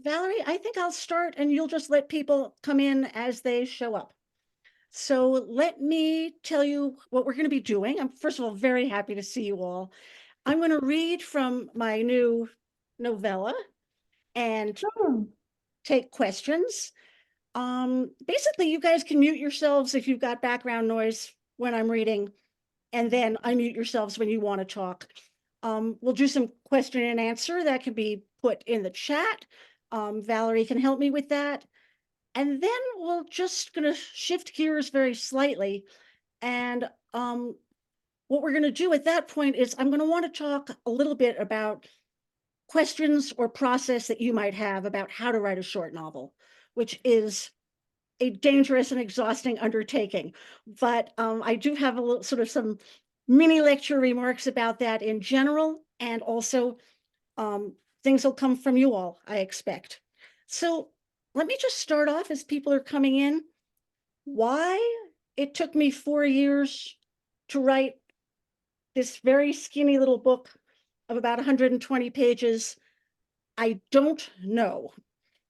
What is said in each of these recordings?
Valerie, I think I'll start and you'll just let people come in as they show up. So let me tell you what we're going to be doing. I'm, first of all, very happy to see you all. I'm going to read from my new novella and Oh, take questions. Basically, you guys can mute yourselves if you've got background noise when I'm reading, and then unmute yourselves when you want to talk. We'll do some question and answer that can be put in the chat. Valerie can help me with that. And then we're just going to shift gears very slightly. And what we're going to do at that point is I'm going to want to talk a little bit about questions or process that you might have about how to write a short novel, which is a dangerous and exhausting undertaking. But I do have a little sort of some mini lecture remarks about that in general, and also things will come from you all, I expect. So let me just start off as people are coming in. Why it took me 4 years to write this very skinny little book of about 120 pages, I don't know,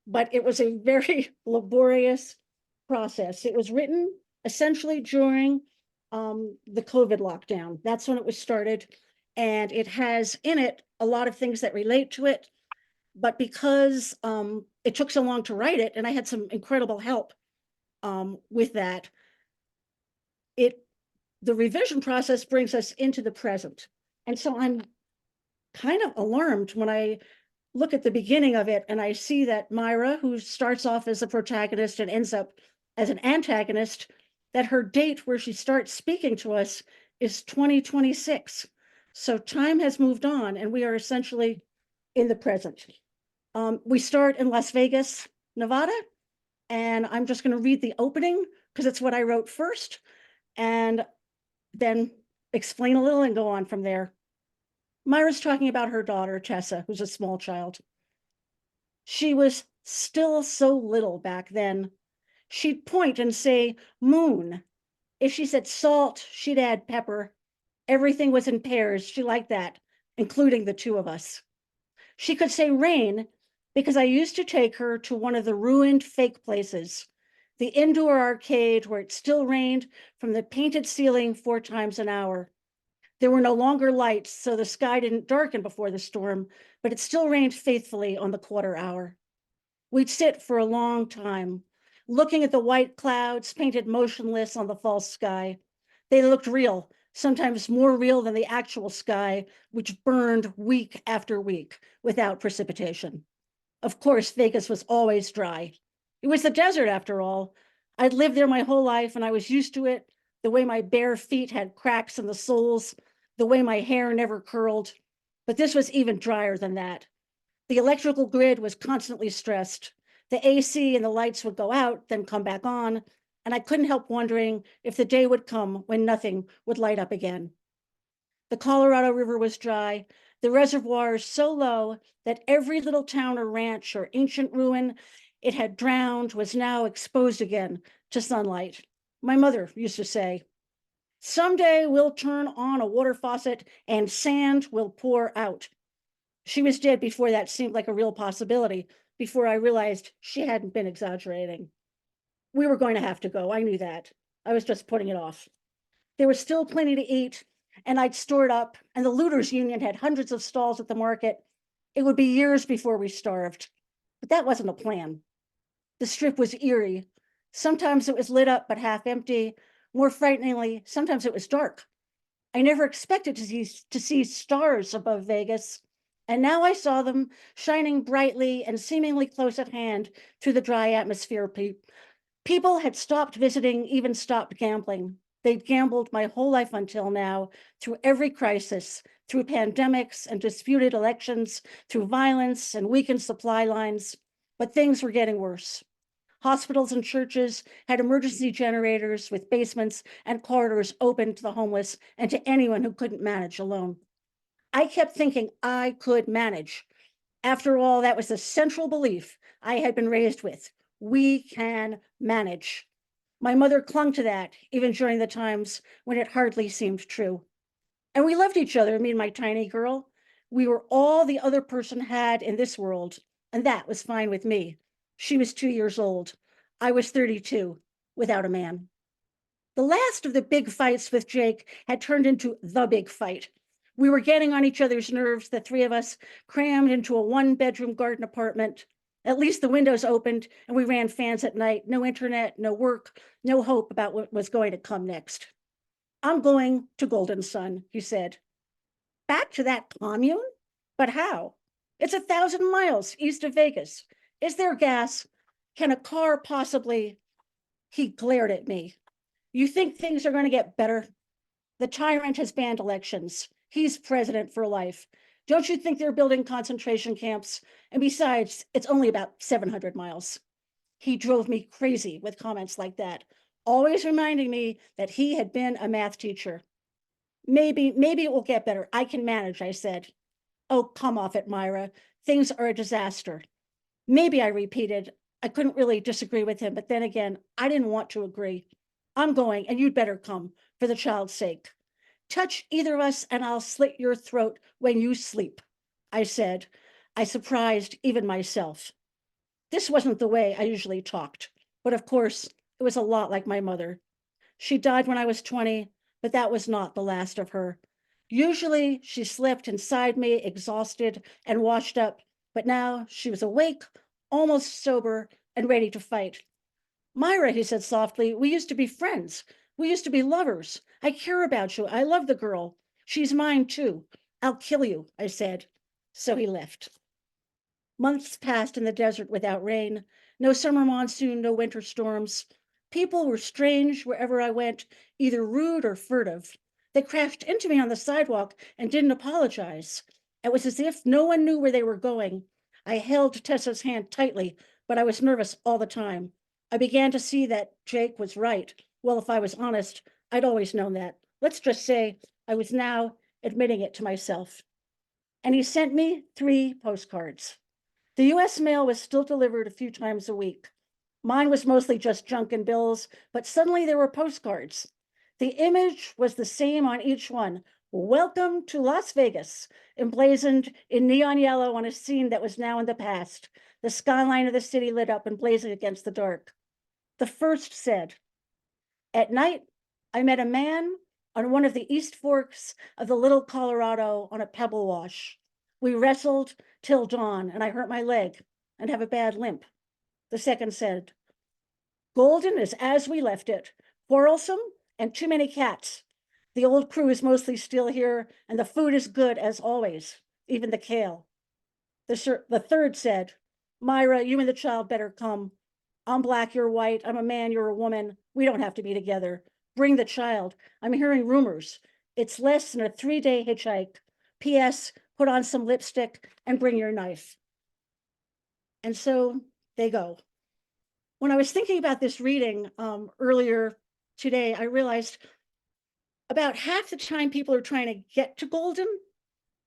but it was a very laborious process. It was written essentially during the COVID lockdown. That's when it was started. And it has in it a lot of things that relate to it. But because it took so long to write it, and I had some incredible help with that, the revision process brings us into the present. And so I'm kind of alarmed when I look at the beginning of it and I see that Myra, who starts off as a protagonist and ends up as an antagonist, that her date where she starts speaking to us is 2026. So time has moved on and we are essentially in the present. We start in Las Vegas, Nevada, and I'm just going to read the opening because it's what I wrote first, and then explain a little and go on from there. Myra's talking about her daughter, Tessa, who's a small child. She was still so little back then. She'd point and say, moon. If she said salt, she'd add pepper. Everything was in pairs. She liked that, including the two of us. She could say rain because I used to take her to one of the ruined fake places, the indoor arcade where it still rained from the painted ceiling 4 times an hour. There were no longer lights, so the sky didn't darken before the storm, but it still rained faithfully on the quarter hour. We'd sit for a long time, looking at the white clouds painted motionless on the false sky. They looked real, sometimes more real than the actual sky, which burned week after week without precipitation. Of course, Vegas was always dry. It was the desert, after all. I'd lived there my whole life and I was used to it, the way my bare feet had cracks in the soles, the way my hair never curled. But this was even drier than that. The electrical grid was constantly stressed. The AC and the lights would go out, then come back on, and I couldn't help wondering if the day would come when nothing would light up again. The Colorado River was dry, the reservoirs so low that every little town or ranch or ancient ruin it had drowned was now exposed again to sunlight. My mother used to say, someday we'll turn on a water faucet and sand will pour out. She was dead before that seemed like a real possibility, before I realized she hadn't been exaggerating. We were going to have to go. I knew that. I was just putting it off. There was still plenty to eat, and I'd stored up, and the Looters Union had hundreds of stalls at the market. It would be years before we starved. But that wasn't a plan. The strip was eerie. Sometimes it was lit up but half empty. More frighteningly, sometimes it was dark. I never expected to see stars above Vegas, and now I saw them shining brightly and seemingly close at hand through the dry atmosphere. People had stopped visiting, even stopped gambling. They'd gambled my whole life until now, through every crisis, through pandemics and disputed elections, through violence and weakened supply lines. But things were getting worse. Hospitals and churches had emergency generators with basements and corridors open to the homeless and to anyone who couldn't manage alone. I kept thinking I could manage. After all, that was the central belief I had been raised with. We can manage. My mother clung to that, even during the times when it hardly seemed true. And we loved each other, me and my tiny girl. We were all the other person had in this world, and that was fine with me. She was 2 years old. I was 32, without a man. The last of the big fights with Jake had turned into the big fight. We were getting on each other's nerves, the three of us crammed into a one-bedroom garden apartment. At least the windows opened and we ran fans at night. No internet, no work, no hope about what was going to come next. I'm going to Golden Sun, he said. Back to that commune? But how? It's 1,000 miles east of Vegas. Is there gas? Can a car possibly? He glared at me. You think things are going to get better? The tyrant has banned elections. He's president for life. Don't you think they're building concentration camps? And besides, it's only about 700 miles. He drove me crazy with comments like that, always reminding me that he had been a math teacher. Maybe it will get better. I can manage, I said. Oh, come off it, Myra. Things are a disaster. Maybe, I repeated. I couldn't really disagree with him, but then again, I didn't want to agree. I'm going, and you'd better come, for the child's sake. Touch either of us, and I'll slit your throat when you sleep, I said. I surprised even myself. This wasn't the way I usually talked, but of course, it was a lot like my mother. She died when I was 20, but that was not the last of her. Usually, she slept inside me, exhausted and washed up, but now she was awake, almost sober, and ready to fight. Myra, he said softly, we used to be friends. We used to be lovers. I care about you. I love the girl. She's mine too. I'll kill you, I said. So he left. Months passed in the desert without rain. No summer monsoon, no winter storms. People were strange wherever I went, either rude or furtive. They crashed into me on the sidewalk and didn't apologize. It was as if no one knew where they were going. I held Tessa's hand tightly, but I was nervous all the time. I began to see that Jake was right. Well, if I was honest, I'd always known that. Let's just say I was now admitting it to myself. And he sent me 3 postcards. The US mail was still delivered a few times a week. Mine was mostly just junk and bills, but suddenly there were postcards. The image was the same on each one. Welcome to Las Vegas, emblazoned in neon yellow on a scene that was now in the past. The skyline of the city lit up and blazing against the dark. The first said, at night, I met a man on one of the east forks of the Little Colorado on a pebble wash. We wrestled till dawn, and I hurt my leg and have a bad limp. The second said, Golden is as we left it, quarrelsome and too many cats. The old crew is mostly still here, and the food is good as always, even the kale. The third said, Myra, you and the child better come. I'm black, you're white. I'm a man, you're a woman. We don't have to be together. Bring the child. I'm hearing rumors. It's less than a 3-day hitchhike. P.S. Put on some lipstick and bring your knife. And so they go. When I was thinking about this reading earlier today, I realized about half the time people are trying to get to Golden,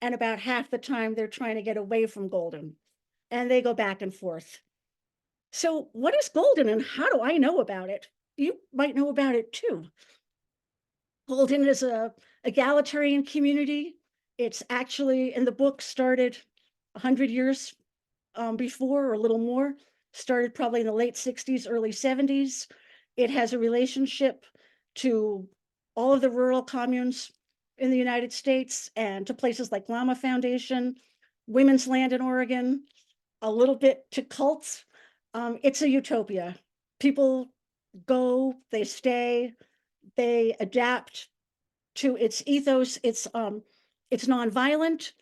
and about half the time they're trying to get away from Golden. And they go back and forth. So what is Golden and how do I know about it? You might know about it too. Golden is a egalitarian community. It's actually in the book started 100 years before or a little more, started probably in the late 60s, early 70s. It has a relationship to all of the rural communes in the United States and to places like Llama Foundation, Women's Land in Oregon, a little bit to cults. It's a utopia. People go, they stay, they adapt to its ethos. It's nonviolent.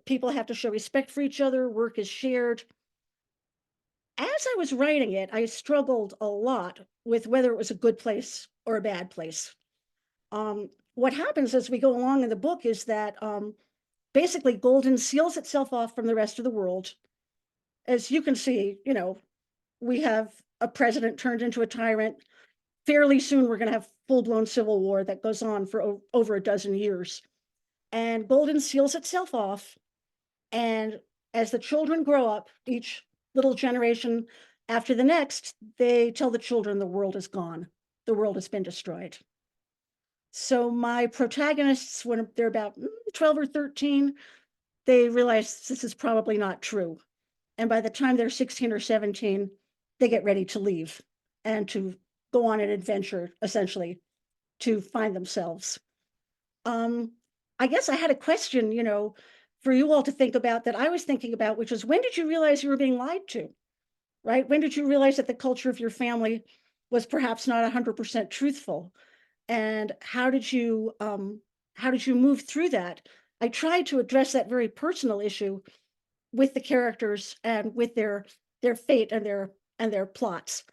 People have to show respect for each other. Work is shared. As I was writing it, I struggled a lot with whether it was a good place or a bad place. What happens as we go along in the book is that basically Golden seals itself off from the rest of the world. As you can see, we have a president turned into a tyrant. Fairly soon, we're going to have full-blown civil war that goes on for over a dozen years. And Golden seals itself off. And as the children grow up, each little generation after the next, they tell the children the world is gone. The world has been destroyed. So my protagonists, when they're about 12 or 13, they realize this is probably not true. And by the time they're 16 or 17, they get ready to leave and to go on an adventure, essentially, to find themselves. I guess I had a question, for you all to think about that I was thinking about, which is, when did you realize you were being lied to, right? When did you realize that the culture of your family was perhaps not 100% truthful? And how did you move through that? I tried to address that very personal issue with the characters and with their fate and their plots.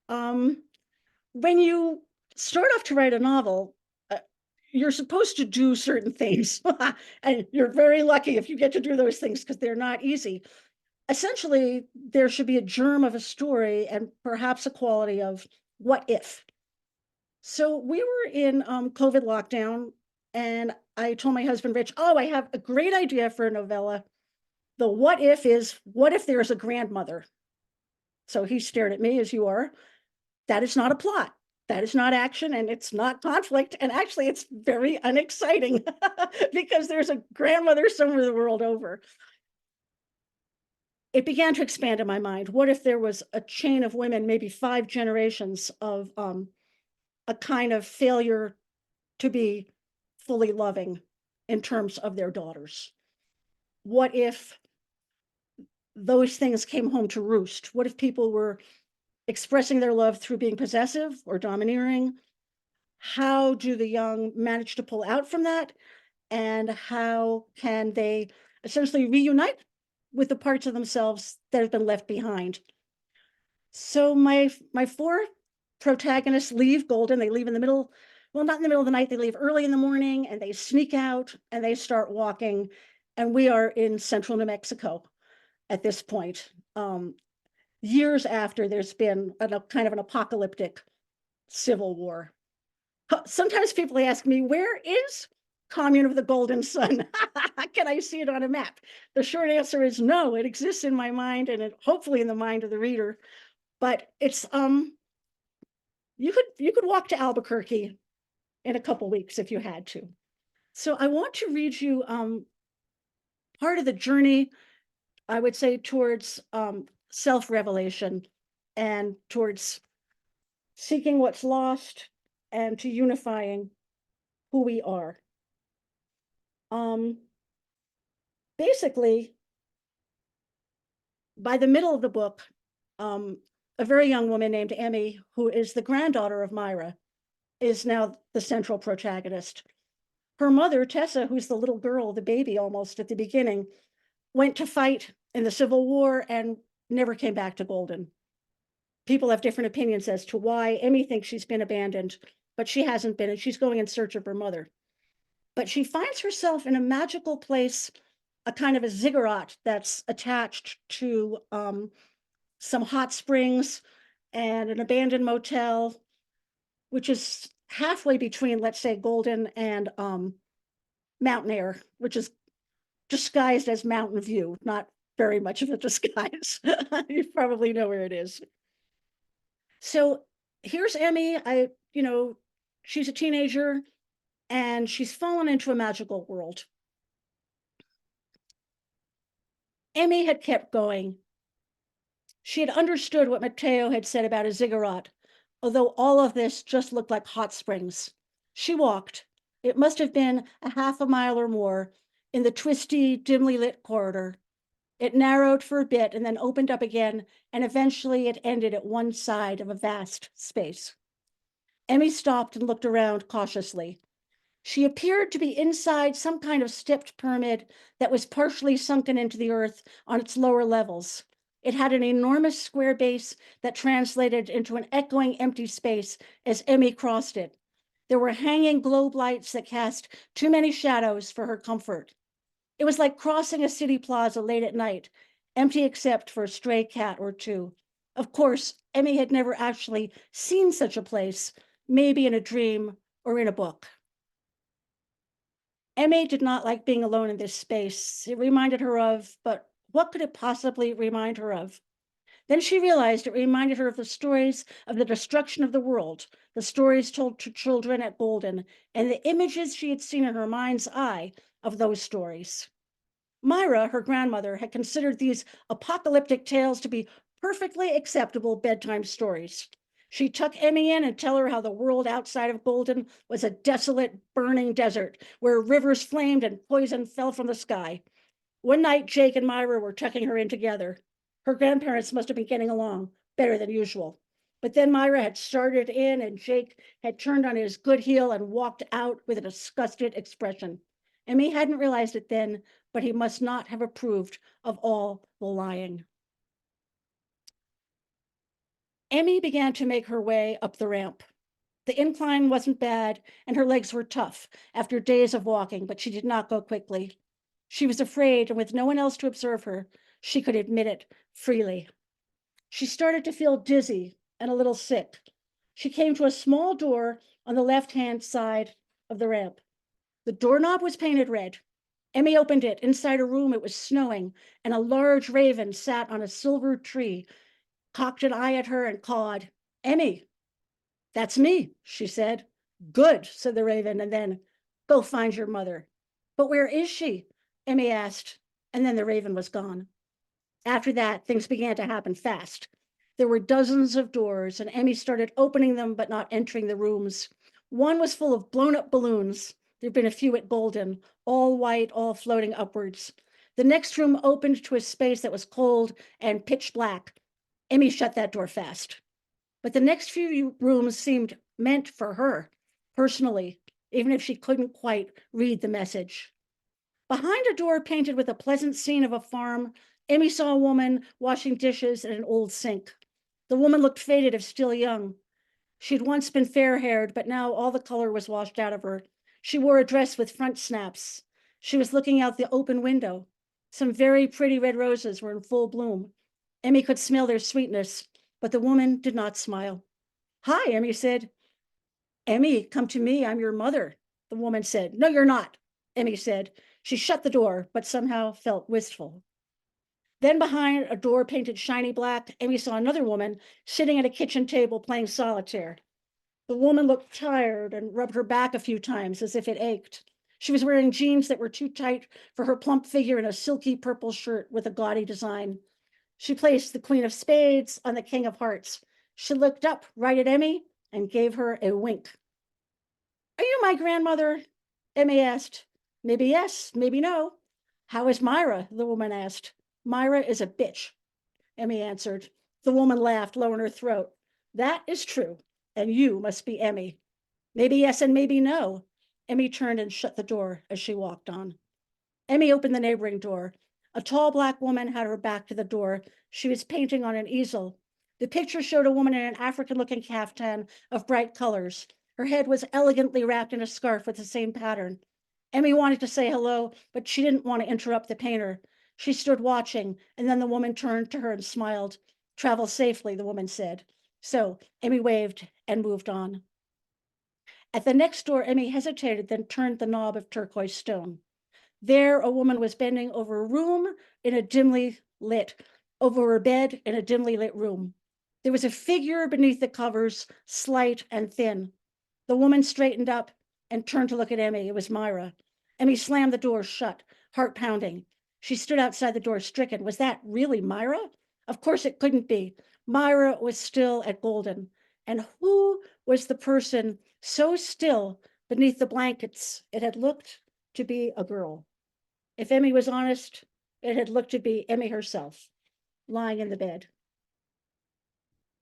When you start off to write a novel, you're supposed to do certain things, and you're very lucky if you get to do those things, because they're not easy. Essentially, there should be a germ of a story and perhaps a quality of what if. So we were in COVID lockdown, and I told my husband, Rich, oh, I have a great idea for a novella. The what if is, what if there's a grandmother? So he stared at me, as you are. That is not a plot. That is not action, and it's not conflict. And actually, it's very unexciting because there's a grandmother somewhere the world over. It began to expand in my mind. What if there was a chain of women, maybe 5 generations of a kind of failure to be fully loving in terms of their daughters? What if those things came home to roost? What if people were expressing their love through being possessive or domineering? How do the young manage to pull out from that? And how can they essentially reunite with the parts of themselves that have been left behind? So my 4 protagonists leave Golden. They leave in the middle, well, not in the middle of the night. They leave early in the morning, and they sneak out and they start walking. And we are in central New Mexico at this point. Years after there's been a kind of an apocalyptic civil war. Sometimes people ask me, where is Commune of the Golden Sun? Can I see it on a map? The short answer is no, it exists in my mind, and hopefully in the mind of the reader. But it's you could walk to Albuquerque in a couple weeks if you had to. So I want to read you part of the journey, I would say, towards self-revelation and towards seeking what's lost and to unifying who we are. Basically, by the middle of the book, a very young woman named Emmy, who is the granddaughter of Myra, is now the central protagonist. Her mother, Tessa, who's the little girl, the baby almost at the beginning, went to fight in the Civil War and never came back to Golden. People have different opinions as to why. Emmy thinks she's been abandoned, but she hasn't been, and she's going in search of her mother. But she finds herself in a magical place, a kind of a ziggurat that's attached to some hot springs and an abandoned motel, which is halfway between, let's say, Golden and Mountain Air, which is disguised as Mountain View, not very much of a disguise. You probably know where it is. So here's Emmy. She's a teenager, and she's fallen into a magical world. Emmy had kept going. She had understood what Mateo had said about a ziggurat, although all of this just looked like hot springs. She walked. It must have been a half a mile or more in the twisty, dimly lit corridor. It narrowed for a bit and then opened up again, and eventually it ended at one side of a vast space. Emmy stopped and looked around cautiously. She appeared to be inside some kind of stepped pyramid that was partially sunken into the earth on its lower levels. It had an enormous square base that translated into an echoing empty space as Emmy crossed it. There were hanging globe lights that cast too many shadows for her comfort. It was like crossing a city plaza late at night, empty except for a stray cat or two. Of course, Emmy had never actually seen such a place, maybe in a dream or in a book. Emmy did not like being alone in this space. It reminded her of, but what could it possibly remind her of? Then she realized it reminded her of the stories of the destruction of the world, the stories told to children at Golden, and the images she had seen in her mind's eye of those stories. Myra, her grandmother, had considered these apocalyptic tales to be perfectly acceptable bedtime stories. She'd tuck Emmy in and tell her how the world outside of Golden was a desolate, burning desert where rivers flamed and poison fell from the sky. One night, Jake and Myra were tucking her in together. Her grandparents must have been getting along better than usual. But then Myra had started in and Jake had turned on his good heel and walked out with a disgusted expression. Emmy hadn't realized it then, but he must not have approved of all the lying. Emmy began to make her way up the ramp. The incline wasn't bad, and her legs were tough after days of walking, but she did not go quickly. She was afraid, and with no one else to observe her, she could admit it freely. She started to feel dizzy and a little sick. She came to a small door on the left-hand side of the ramp. The doorknob was painted red. Emmy opened it. Inside a room, it was snowing, and a large raven sat on a silver tree, cocked an eye at her and cawed. "Emmy." "That's me," she said. "Good," said the raven, and then, "Go find your mother." "But where is she?" Emmy asked, and then the raven was gone. After that, things began to happen fast. There were dozens of doors, and Emmy started opening them but not entering the rooms. One was full of blown-up balloons. There'd been a few at Golden, all white, all floating upwards. The next room opened to a space that was cold and pitch black. Emmy shut that door fast. But the next few rooms seemed meant for her, personally, even if she couldn't quite read the message. Behind a door painted with a pleasant scene of a farm, Emmy saw a woman washing dishes at an old sink. The woman looked faded if still young. She'd once been fair-haired, but now all the color was washed out of her. She wore a dress with front snaps. She was looking out the open window. Some very pretty red roses were in full bloom. Emmy could smell their sweetness, but the woman did not smile. "Hi," Emmy said. "Emmy, come to me. I'm your mother," the woman said. "No, you're not," Emmy said. She shut the door, but somehow felt wistful. Then behind a door painted shiny black, Emmy saw another woman sitting at a kitchen table playing solitaire. The woman looked tired and rubbed her back a few times as if it ached. She was wearing jeans that were too tight for her plump figure and a silky purple shirt with a gaudy design. She placed the Queen of Spades on the King of Hearts. She looked up right at Emmy and gave her a wink. "Are you my grandmother?" Emmy asked. "Maybe yes, maybe no." "How is Myra?" the woman asked. "Myra is a bitch," Emmy answered. The woman laughed low in her throat. "That is true, and you must be Emmy." "Maybe yes and maybe no." Emmy turned and shut the door as she walked on. Emmy opened the neighboring door. A tall black woman had her back to the door. She was painting on an easel. The picture showed a woman in an African-looking caftan of bright colors. Her head was elegantly wrapped in a scarf with the same pattern. Emmy wanted to say hello, but she didn't want to interrupt the painter. She stood watching, and then the woman turned to her and smiled. "Travel safely," the woman said. So Emmy waved and moved on. At the next door, Emmy hesitated, then turned the knob of turquoise stone. There, a woman was bending over a room in a dimly lit, over a bed in a dimly lit room. There was a figure beneath the covers, slight and thin. The woman straightened up and turned to look at Emmy. It was Myra. Emmy slammed the door shut, heart pounding. She stood outside the door, stricken. Was that really Myra? Of course it couldn't be. Myra was still at Golden. And who was the person so still beneath the blankets? It had looked to be a girl. If Emmy was honest, it had looked to be Emmy herself, lying in the bed.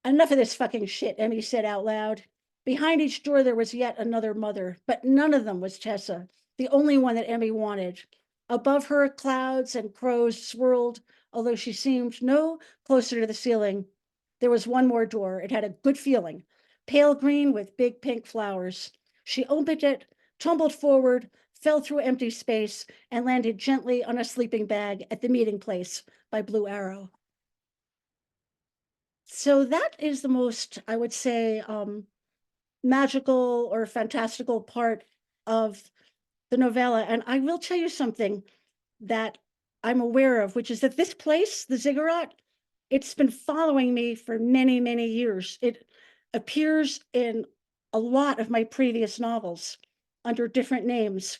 "Enough of this fucking shit," Emmy said out loud. Behind each door, there was yet another mother, but none of them was Tessa, the only one that Emmy wanted. Above her, clouds and crows swirled, although she seemed no closer to the ceiling. There was one more door. It had a good feeling, pale green with big pink flowers. She opened it, tumbled forward, fell through empty space, and landed gently on a sleeping bag at the meeting place by Blue Arrow. So that is the most, I would say, magical or fantastical part of the novella. And I will tell you something that I'm aware of, which is that this place, the Zigurat, it's been following me for many, many years. It appears in a lot of my previous novels under different names.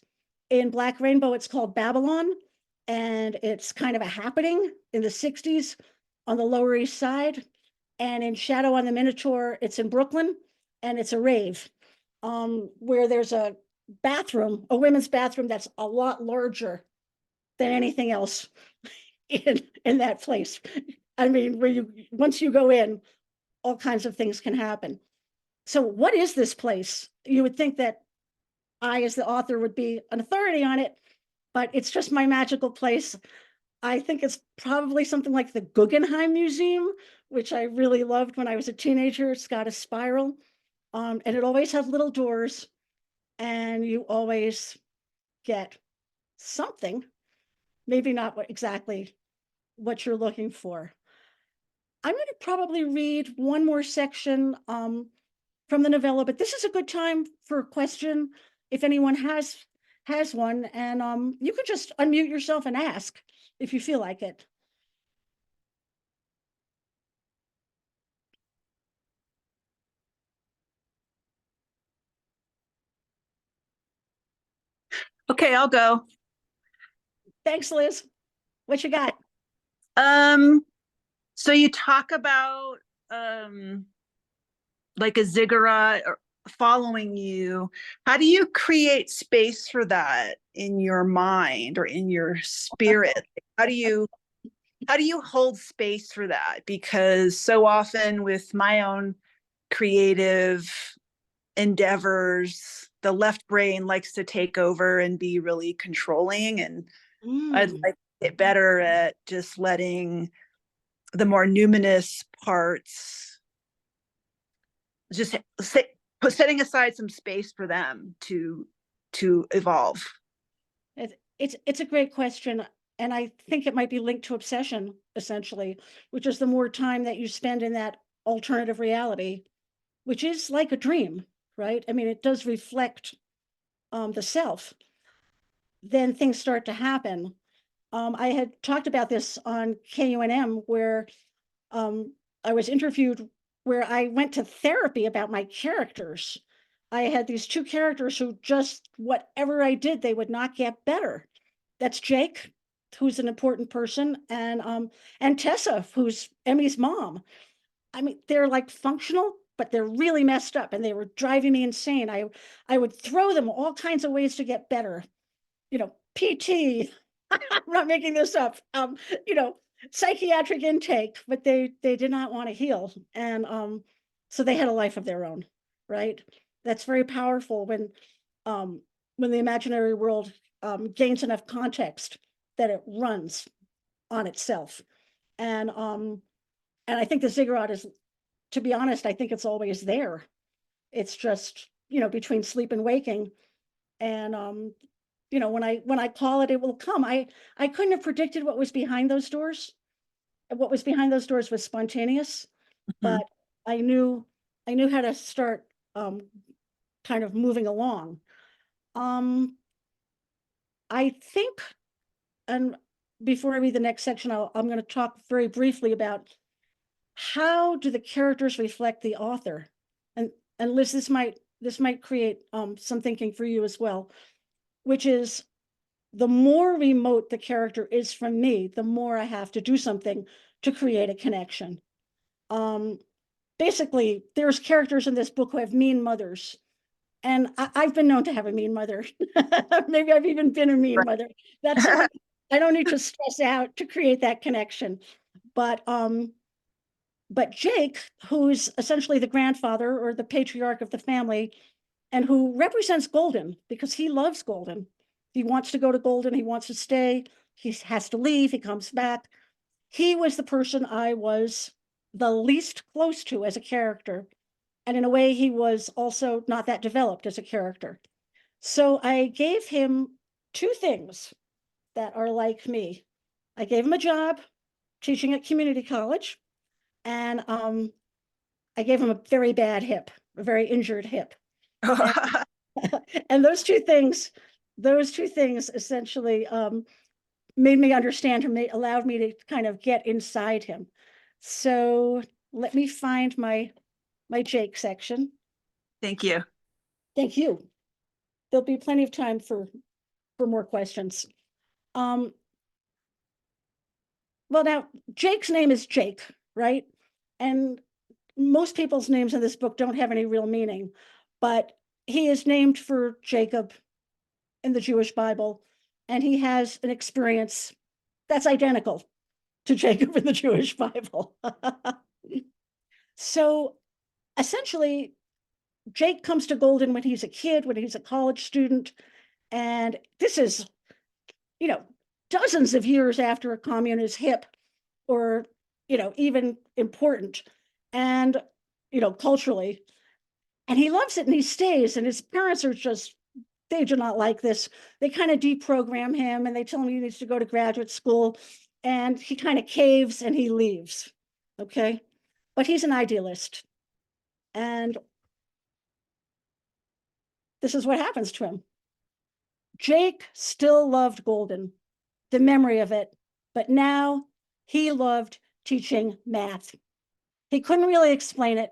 In Black Rainbow, it's called Babylon. and it's kind of a happening in the 60s on the Lower East Side. And in Shadow on the Minotaur, it's in Brooklyn, and it's a rave where there's a bathroom, a women's bathroom that's a lot larger than anything else in that place. I mean, where you once you go in, all kinds of things can happen. So what is this place? You would think that I, as the author, would be an authority on it, but it's just my magical place. I think it's probably something like the Guggenheim Museum, which I really loved when I was a teenager. It's got a spiral, and it always has little doors, and you always get something, maybe not exactly what you're looking for. I'm going to probably read one more section from the novella, but this is a good time for a question if anyone has one, and you could just unmute yourself and ask if you feel like it. Okay, I'll go. Thanks, Liz. What you got? So you talk about like a ziggurat or following you. How do you create space for that in your mind or in your spirit? How do you hold space for that? Because so often with my own creative endeavors, the left brain likes to take over and be really controlling, and I'd like to get better at just letting the more numinous parts, just setting aside some space for them to evolve. It's a great question, and I think it might be linked to obsession, essentially, which is the more time that you spend in that alternative reality, which is like a dream, right? I mean, it does reflect the self. Then things start to happen. I had talked about this on KUNM, where I was interviewed, where I went to therapy about my characters. I had these two characters who just, whatever I did, they would not get better. That's Jake, who's an important person, and Tessa, who's Emmy's mom. I mean, they're like functional, but they're really messed up, and they were driving me insane. I would throw them all kinds of ways to get better. PT. I'm not making this up. Psychiatric intake, but they did not want to heal, and so they had a life of their own, right? That's very powerful when the imaginary world gains enough context that it runs on itself, and I think the ziggurat is, to be honest, I think it's always there. It's just between sleep and waking, and when I call it, it will come. I couldn't have predicted what was behind those doors. What was behind those doors was spontaneous, Mm-hmm. but I knew how to start kind of moving along. I think, and before I read the next section, I'm going to talk very briefly about how do the characters reflect the author, and Liz, this might create some thinking for you as well, which is, the more remote the character is from me, the more I have to do something to create a connection. Basically, there's characters in this book who have mean mothers, and I've been known to have a mean mother. Maybe I've even been a mean mother. That's something I don't need to stress out to create that connection. But Jake, who's essentially the grandfather or the patriarch of the family, and who represents Golden because he loves Golden. He wants to go to Golden. He wants to stay. He has to leave. He comes back. He was the person I was the least close to as a character. And in a way, he was also not that developed as a character. So I gave him two things that are like me. I gave him a job teaching at community college, and I gave him a very bad hip, a very injured hip. And, and those two things essentially made me understand him, allowed me to kind of get inside him. So let me find my Jake section. Thank you. Thank you. There'll be plenty of time for more questions. well, now Jake's name is Jake, right? And most people's names in this book don't have any real meaning, but he is named for Jacob in the Jewish Bible, and he has an experience that's identical to Jacob in the Jewish Bible. So essentially, Jake comes to Golden when he's a kid, when he's a college student, and this is, dozens of years after a commune is hip or, even important, and, culturally. And he loves it and he stays, and his parents are just, they do not like this. They kind of deprogram him and they tell him he needs to go to graduate school, and he kind of caves and he leaves. Okay. But he's an idealist. And this is what happens to him. Jake still loved Golden, the memory of it, but now he loved teaching math. He couldn't really explain it.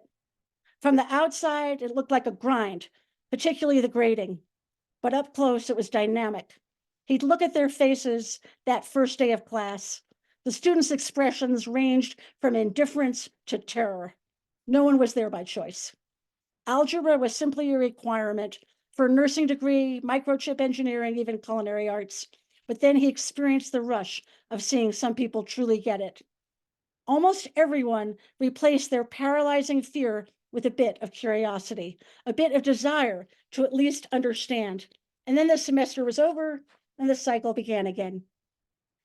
From the outside, it looked like a grind, particularly the grading, but up close, it was dynamic. He'd look at their faces that first day of class. The students' expressions ranged from indifference to terror. No one was there by choice. Algebra was simply a requirement for a nursing degree, microchip engineering, even culinary arts. But then he experienced the rush of seeing some people truly get it. Almost everyone replaced their paralyzing fear with a bit of curiosity, a bit of desire to at least understand. And then the semester was over and the cycle began again.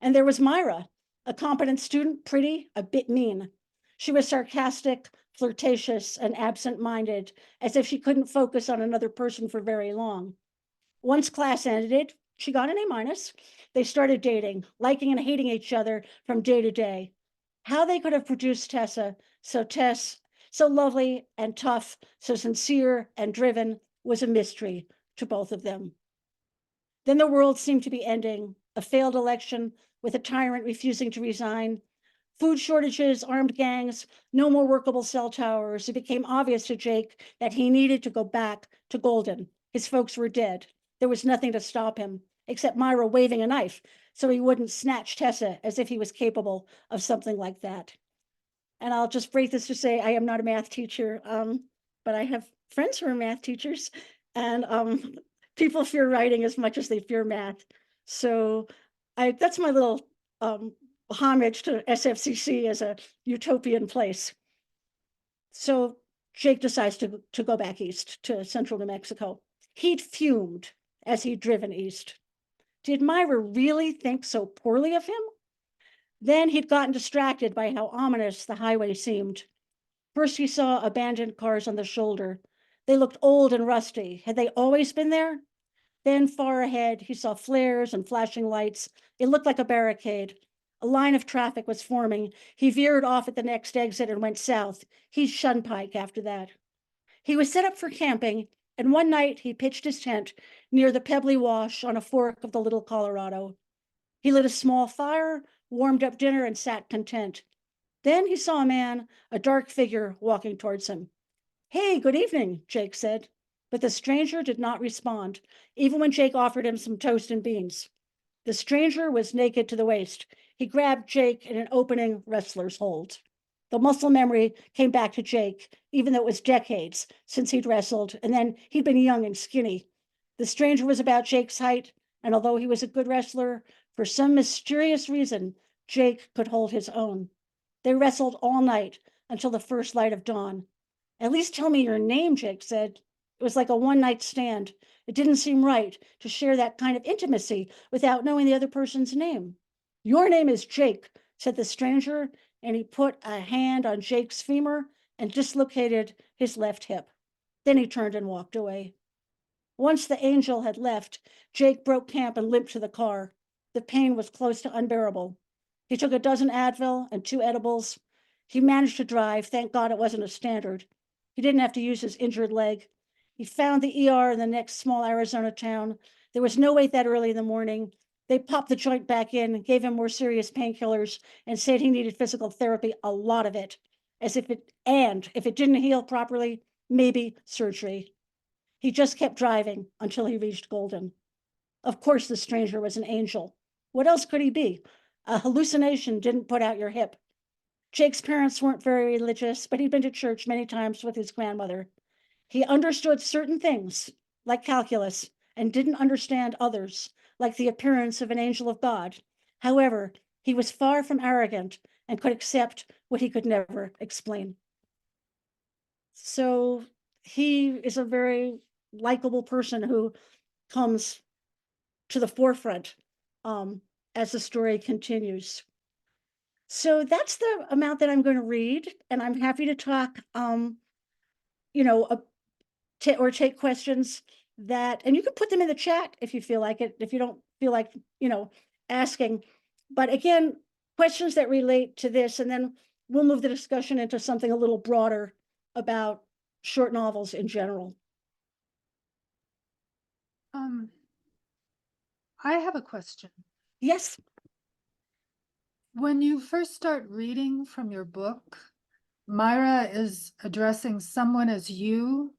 And there was Myra, a competent student, pretty, a bit mean. She was sarcastic, flirtatious, and absent-minded, as if she couldn't focus on another person for very long. Once class ended, she got an A-. They started dating, liking and hating each other from day to day. How they could have produced Tessa, so lovely and tough, so sincere and driven, was a mystery to both of them. Then the world seemed to be ending, a failed election with a tyrant refusing to resign, food shortages, armed gangs, no more workable cell towers. It became obvious to Jake that he needed to go back to Golden. His folks were dead. There was nothing to stop him, except Myra waving a knife so he wouldn't snatch Tessa as if he was capable of something like that. And I'll just break this to say I am not a math teacher, but I have friends who are math teachers, and people fear writing as much as they fear math. So that's my little homage to SFCC as a utopian place. So Jake decides to go back east to central New Mexico. He'd fumed as he'd driven east. Did Myra really think so poorly of him? Then he'd gotten distracted by how ominous the highway seemed. First, he saw abandoned cars on the shoulder. They looked old and rusty. Had they always been there? Then far ahead, he saw flares and flashing lights. It looked like a barricade. A line of traffic was forming. He veered off at the next exit and went south. He'd shun Pike after that. He was set up for camping, and one night he pitched his tent near the Pebbly Wash on a fork of the Little Colorado. He lit a small fire, warmed up dinner, and sat content. Then he saw a man, a dark figure, walking towards him. "Hey, good evening," Jake said. But the stranger did not respond, even when Jake offered him some toast and beans. The stranger was naked to the waist. He grabbed Jake in an opening wrestler's hold. The muscle memory came back to Jake, even though it was decades since he'd wrestled, and then he'd been young and skinny. The stranger was about Jake's height, and although he was a good wrestler, for some mysterious reason, Jake could hold his own. They wrestled all night until the first light of dawn. "At least tell me your name," Jake said. It was like a one-night stand. It didn't seem right to share that kind of intimacy without knowing the other person's name. "Your name is Jake," said the stranger, and he put a hand on Jake's femur and dislocated his left hip. Then he turned and walked away. Once the angel had left, Jake broke camp and limped to the car. The pain was close to unbearable. He took a dozen Advil and 2 edibles. He managed to drive. Thank God it wasn't a standard. He didn't have to use his injured leg. He found the ER in the next small Arizona town. There was no wait that early in the morning. They popped the joint back in, gave him more serious painkillers, and said he needed physical therapy, a lot of it, if it didn't heal properly, maybe surgery. He just kept driving until he reached Golden. Of course, the stranger was an angel. What else could he be? A hallucination didn't put out your hip. Jake's parents weren't very religious, but he'd been to church many times with his grandmother. He understood certain things, like calculus, and didn't understand others, like the appearance of an angel of God. However, he was far from arrogant and could accept what he could never explain. So he is a very likable person who comes to the forefront as the story continues. So that's the amount that I'm going to read, and I'm happy to talk, you know, or take questions that, and you can put them in the chat if you feel like it, if you don't feel like, asking. But again, questions that relate to this, and then we'll move the discussion into something a little broader about short novels in general. I have a question. Yes. When you first start reading from your book, Myra is addressing someone as you,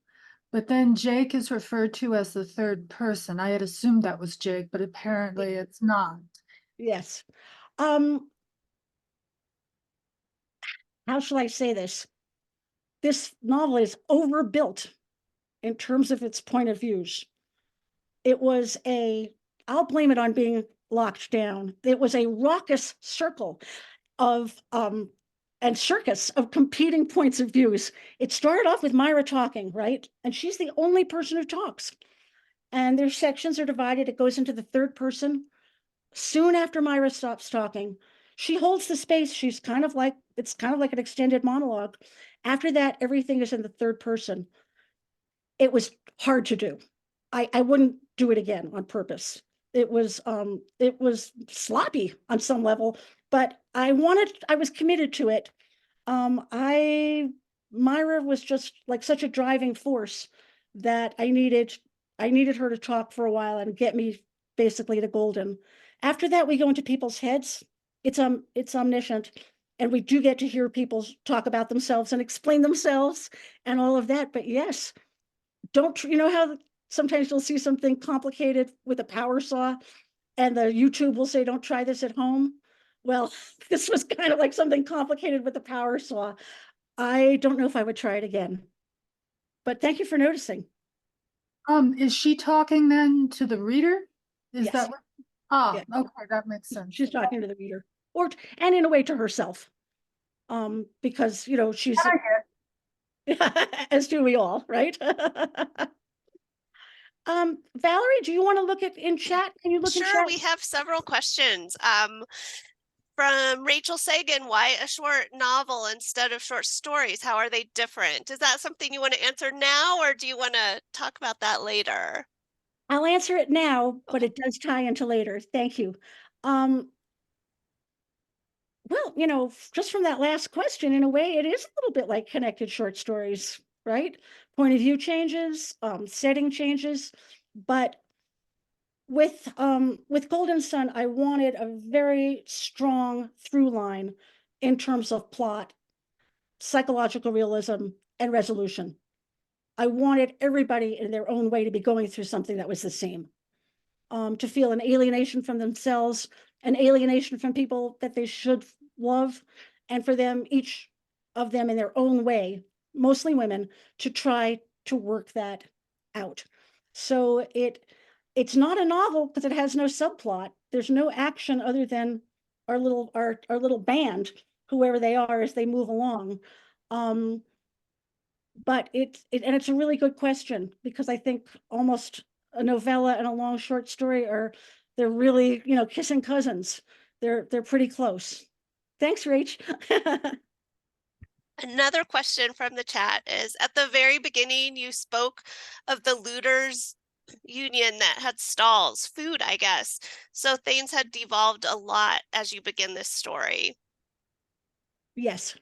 but then Jake is referred to as the third person. I had assumed that was Jake, but apparently it's not. Yes. How shall I say this? This novel is overbuilt in terms of its point of views. It was I'll blame it on being locked down. It was a raucous circle of and circus of competing points of views. It started off with Myra talking, right? And she's the only person who talks. And their sections are divided. It goes into the third person. Soon after Myra stops talking, she holds the space. It's kind of like an extended monologue. After that, everything is in the third person. It was hard to do. I wouldn't do it again on purpose. It was sloppy on some level, but I was committed to it. Myra was just like such a driving force that I needed her to talk for a while and get me basically to golden. After that, we go into people's heads. It's omniscient, and we do get to hear people talk about themselves and explain themselves and all of that. But yes, you know how sometimes you'll see something complicated with a power saw and the YouTube will say, don't try this at home. Well, this was kind of like something complicated with a power saw. I don't know if I would try it again, but thank you for noticing. Is she talking then to the reader? Is Yes. that what? Ah, Yeah. okay, that makes sense. She's talking to the reader, and in a way to herself. Because she's as do we all, right? Valerie, do you want to look in chat? Can you look in chat? Sure, we have several questions. From Rachel Sagan, why a short novel instead of short stories? How are they different? Is that something you want to answer now, or do you want to talk about that later? I'll answer it now, but it does tie into later. Thank you. Well, just from that last question, in a way, it is a little bit like connected short stories, right? Point of view changes, setting changes, but with Golden Sun, I wanted a very strong through line in terms of plot, psychological realism, and resolution. I wanted everybody in their own way to be going through something that was the same, to feel an alienation from themselves, an alienation from people that they should love, and for them, each of them in their own way, mostly women, to try to work that out. So it's not a novel because it has no subplot. There's no action other than our little band, whoever they are, as they move along. But it's a really good question, because I think almost a novella and a long short story they're really, kissing cousins. They're pretty close. Thanks, Rach. Another question from the chat is, at the very beginning, you spoke of the looters union that had stalls, food, I guess. So things had devolved a lot as you begin this story. Yes.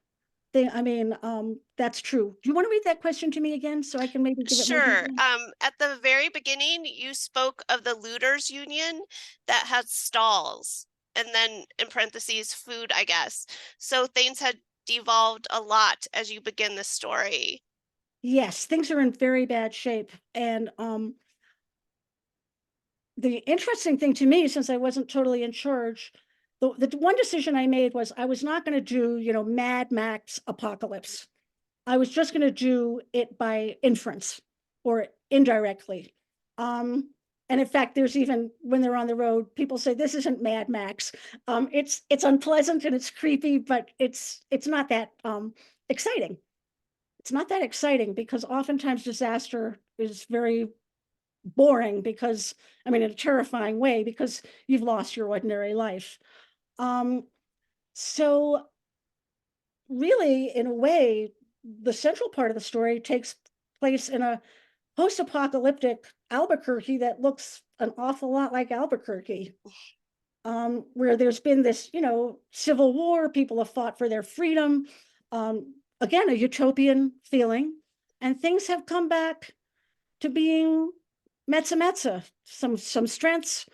That's true. Do you want to read that question to me again so I can maybe give it more Sure. detail? At the very beginning, you spoke of the looters union that had stalls, and then in parentheses, food, I guess. So things had devolved a lot as you begin the story. Yes, things are in very bad shape. And the interesting thing to me, since I wasn't totally in charge, the one decision I made was I was not going to do, you know, Mad Max apocalypse. I was just going to do it by inference or indirectly. And in fact, there's even when they're on the road, people say this isn't Mad Max. It's unpleasant and it's creepy, but it's not that exciting. It's not that exciting because oftentimes disaster is very boring because, I mean, in a terrifying way, because you've lost your ordinary life. So really, in a way, the central part of the story takes place in a post-apocalyptic Albuquerque that looks an awful lot like Albuquerque, where there's been this, you know, civil war, people have fought for their freedom, again, a utopian feeling, and things have come back to being mezza, some strengths.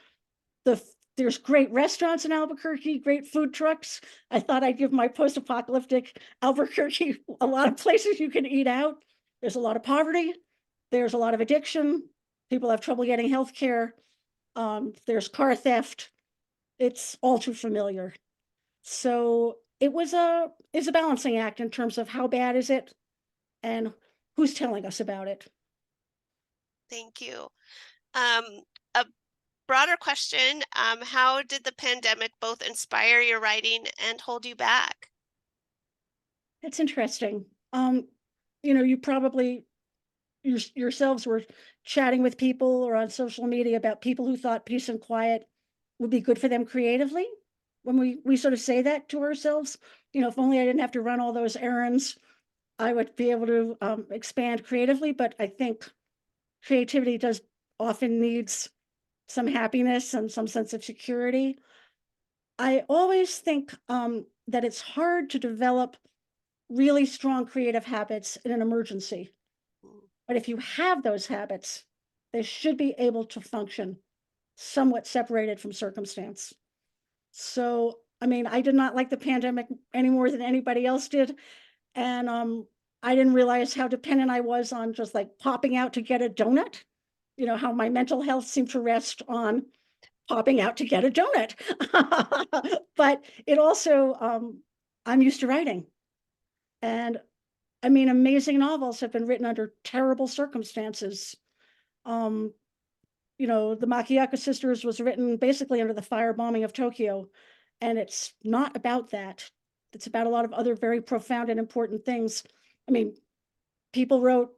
There's great restaurants in Albuquerque, great food trucks. I thought I'd give my post-apocalyptic Albuquerque a lot of places you can eat out. There's a lot of poverty. There's a lot of addiction. People have trouble getting health care. There's car theft. It's all too familiar. So it's a balancing act in terms of how bad is it and who's telling us about it. Thank you. A broader question, how did the pandemic both inspire your writing and hold you back? That's interesting. You know, you probably yourselves were chatting with people or on social media about people who thought peace and quiet would be good for them creatively. When we sort of say that to ourselves, you know, if only I didn't have to run all those errands, I would be able to expand creatively. But I think creativity does often needs some happiness and some sense of security. I always think that it's hard to develop really strong creative habits in an emergency. But if you have those habits, they should be able to function somewhat separated from circumstance. So, I mean, I did not like the pandemic any more than anybody else did. And I didn't realize how dependent I was on just like popping out to get a donut. You know, how my mental health seemed to rest on popping out to get a donut. But it also, I'm used to writing. And I mean, amazing novels have been written under terrible circumstances. You know, the Makiaka Sisters was written basically under the firebombing of Tokyo. And it's not about that. It's about a lot of other very profound and important things. I mean, people wrote,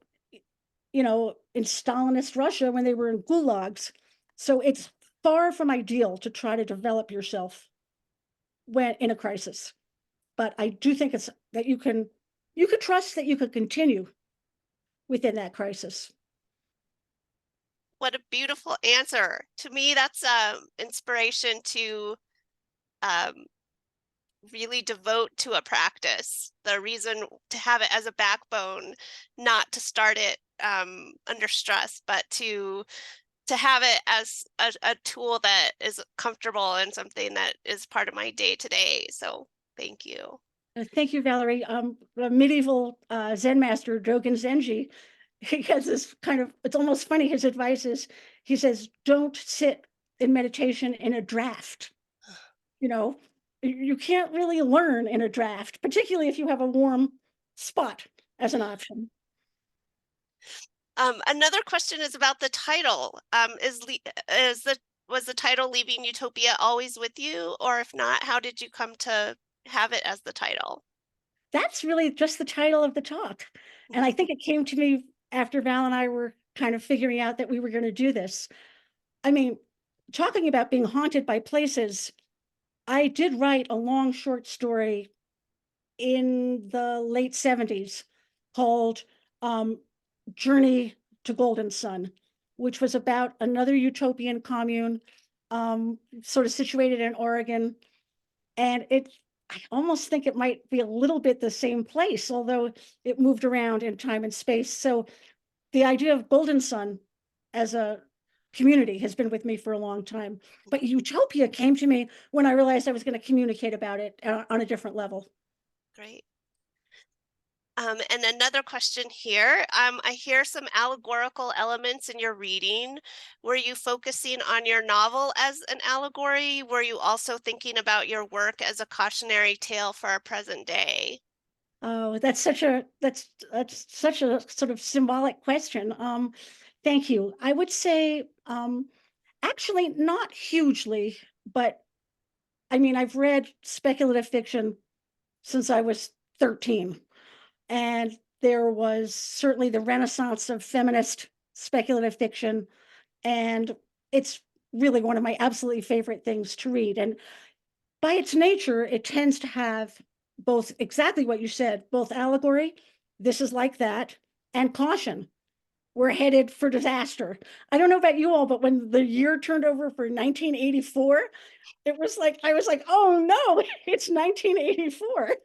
you know, in Stalinist Russia when they were in gulags. So it's far from ideal to try to develop yourself when in a crisis. But I do think it's that you could trust that you could continue within that crisis. What a beautiful answer. To me, that's inspiration to really devote to a practice. The reason to have it as a backbone, not to start it under stress, but to have it as a tool that is comfortable and something that is part of my day to day. So thank you. Thank you, Valerie. The medieval Zen master, Dogen Zenji, he has this kind of, it's almost funny, his advice is, he says, don't sit in meditation in a draft. You know, you can't really learn in a draft, particularly if you have a warm spot as an option. Another question is about the title. Was the title Leaving Utopia always with you? Or if not, how did you come to have it as the title? That's really just the title of the talk. And I think it came to me after Val and I were kind of figuring out that we were going to do this. I mean, talking about being haunted by places, I did write a long short story in the late 70s called Journey to Golden Sun, which was about another utopian commune, sort of situated in Oregon. And I almost think it might be a little bit the same place, although it moved around in time and space. So the idea of Golden Sun as a community has been with me for a long time. But Utopia came to me when I realized I was going to communicate about it on a different level. Great. And another question here. I hear some allegorical elements in your reading. Were you focusing on your novel as an allegory? Were you also thinking about your work as a cautionary tale for our present day? Oh, that's such a sort of symbolic question. Thank you. I would say actually not hugely, but I mean, I've read speculative fiction since I was 13. And there was certainly the renaissance of feminist speculative fiction. And it's really one of my absolutely favorite things to read. And by its nature, it tends to have both exactly what you said, both allegory, this is like that, and caution. We're headed for disaster. I don't know about you all, but when the year turned over for 1984, it was like, I was like, oh no, it's 1984.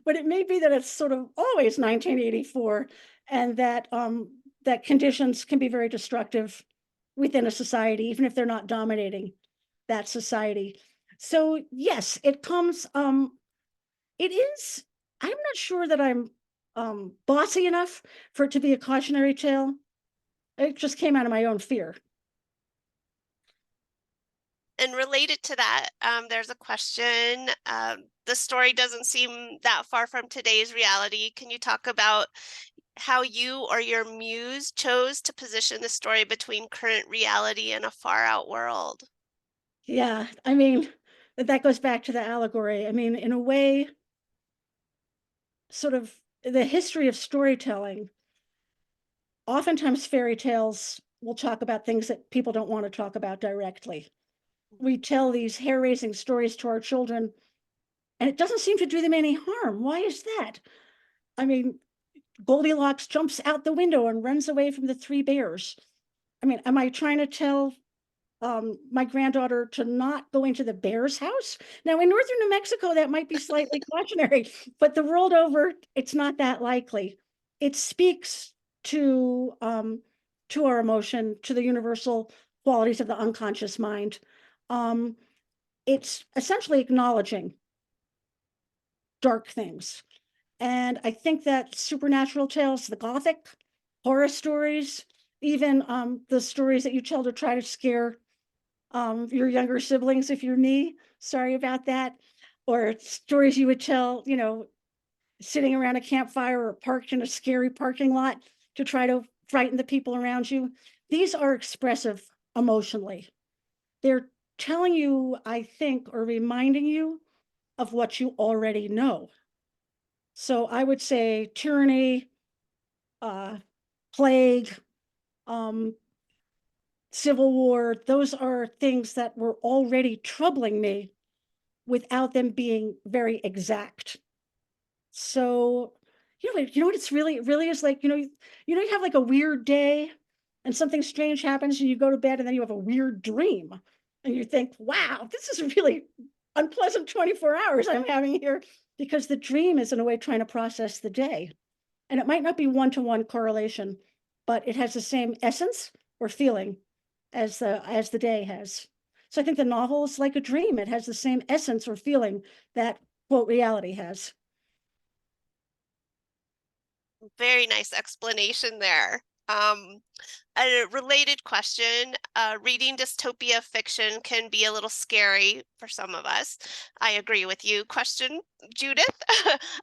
But it may be that it's sort of always 1984, and that that conditions can be very destructive within a society, even if they're not dominating that society. So yes, it comes, it is, I'm not sure that I'm bossy enough for it to be a cautionary tale. It just came out of my own fear. And related to that, there's a question. The story doesn't seem that far from today's reality. Can you talk about how you or your muse chose to position the story between current reality and a far out world? Yeah, I mean, that goes back to the allegory. I mean, in a way, sort of the history of storytelling, oftentimes fairy tales will talk about things that people don't want to talk about directly. We tell these hair-raising stories to our children, and it doesn't seem to do them any harm. Why is that? I mean, Goldilocks jumps out the window and runs away from the three bears. I mean, am I trying to tell my granddaughter to not go into the bear's house? Now, in northern New Mexico, that might be slightly cautionary, but the world over, it's not that likely. It speaks to our emotion, to the universal qualities of the unconscious mind. It's essentially acknowledging dark things. And I think that supernatural tales, the Gothic horror stories, even the stories that you tell to try to scare your younger siblings, if you're me, sorry about that, or stories you would tell, you know, sitting around a campfire or parked in a scary parking lot to try to frighten the people around you. These are expressive emotionally. They're telling you, I think, or reminding you of what you already know. So I would say tyranny, plague, um, civil war, those are things that were already troubling me without them being very exact. So, you know what it's really, it really is like, you have like a weird day and something strange happens and you go to bed and then you have a weird dream and you think, wow, this is a really unpleasant 24 hours I'm having here, because the dream is in a way trying to process the day. And it might not be one-to-one correlation, but it has the same essence or feeling as the day has. So I think the novel is like a dream. It has the same essence or feeling that quote reality has. Very nice explanation there. A related question, reading dystopia fiction can be a little scary for some of us. I agree with you. Question, Judith,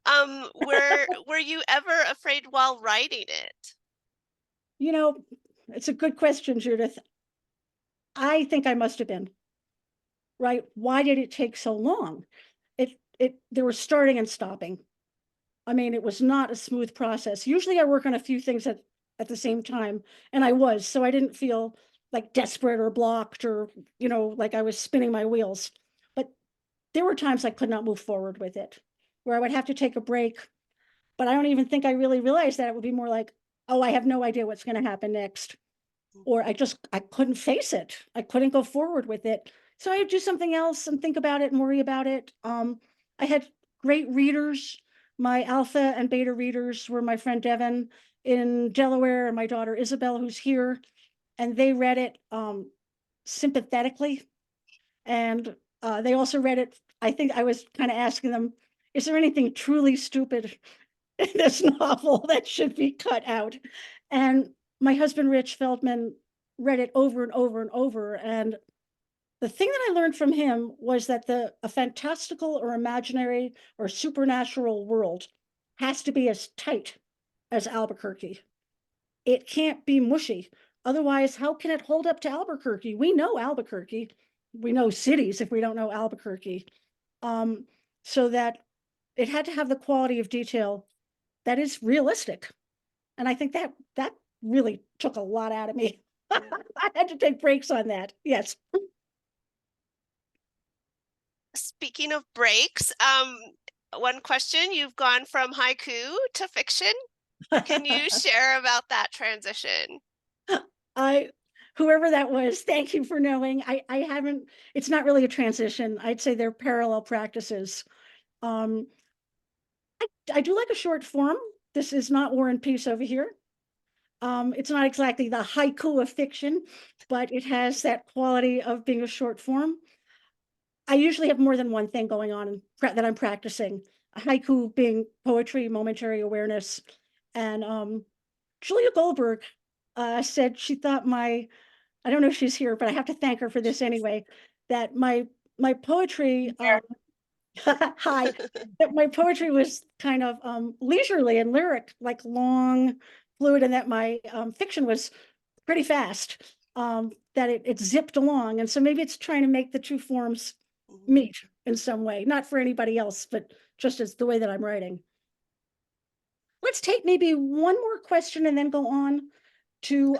were you ever afraid while writing it? You know, it's a good question, Judith. I think I must have been, right? Why did it take so long? There was starting and stopping. I mean, it was not a smooth process. Usually I work on a few things at the same time, and I was, so I didn't feel like desperate or blocked or, like I was spinning my wheels. But there were times I could not move forward with it, where I would have to take a break. But I don't even think I really realized that. It would be more like, oh, I have no idea what's going to happen next. Or I couldn't face it. I couldn't go forward with it. So I would do something else and think about it and worry about it. I had great readers. My alpha and beta readers were my friend Devin in Delaware and my daughter Isabel, who's here. And they read it sympathetically. And they also read it, I think I was kind of asking them, is there anything truly stupid in this novel that should be cut out. And my husband, Rich Feldman, read it over and over and over. And the thing that I learned from him was that a fantastical or imaginary or supernatural world has to be as tight as Albuquerque. It can't be mushy. Otherwise, how can it hold up to Albuquerque? We know Albuquerque. We know cities if we don't know Albuquerque. So that it had to have the quality of detail that is realistic. And I think that really took a lot out of me. I had to take breaks on that. Yes. Speaking of breaks, one question, you've gone from haiku to fiction. Can you share about that transition? Whoever that was, thank you for knowing. I haven't, it's not really a transition. I'd say they're parallel practices. I do like a short form. This is not War and Peace over here. It's not exactly the haiku of fiction, but it has that quality of being a short form. I usually have more than one thing going on that I'm practicing. A haiku being poetry, momentary awareness. And Julia Goldberg said she thought I don't know if she's here, but I have to thank her for this anyway, that my poetry, hi, that my poetry was kind of leisurely and lyric, like long, fluid, and that my fiction was pretty fast, that it zipped along. And so maybe it's trying to make the two forms meet in some way, not for anybody else, but just as the way that I'm writing. Let's take maybe one more question and then go on to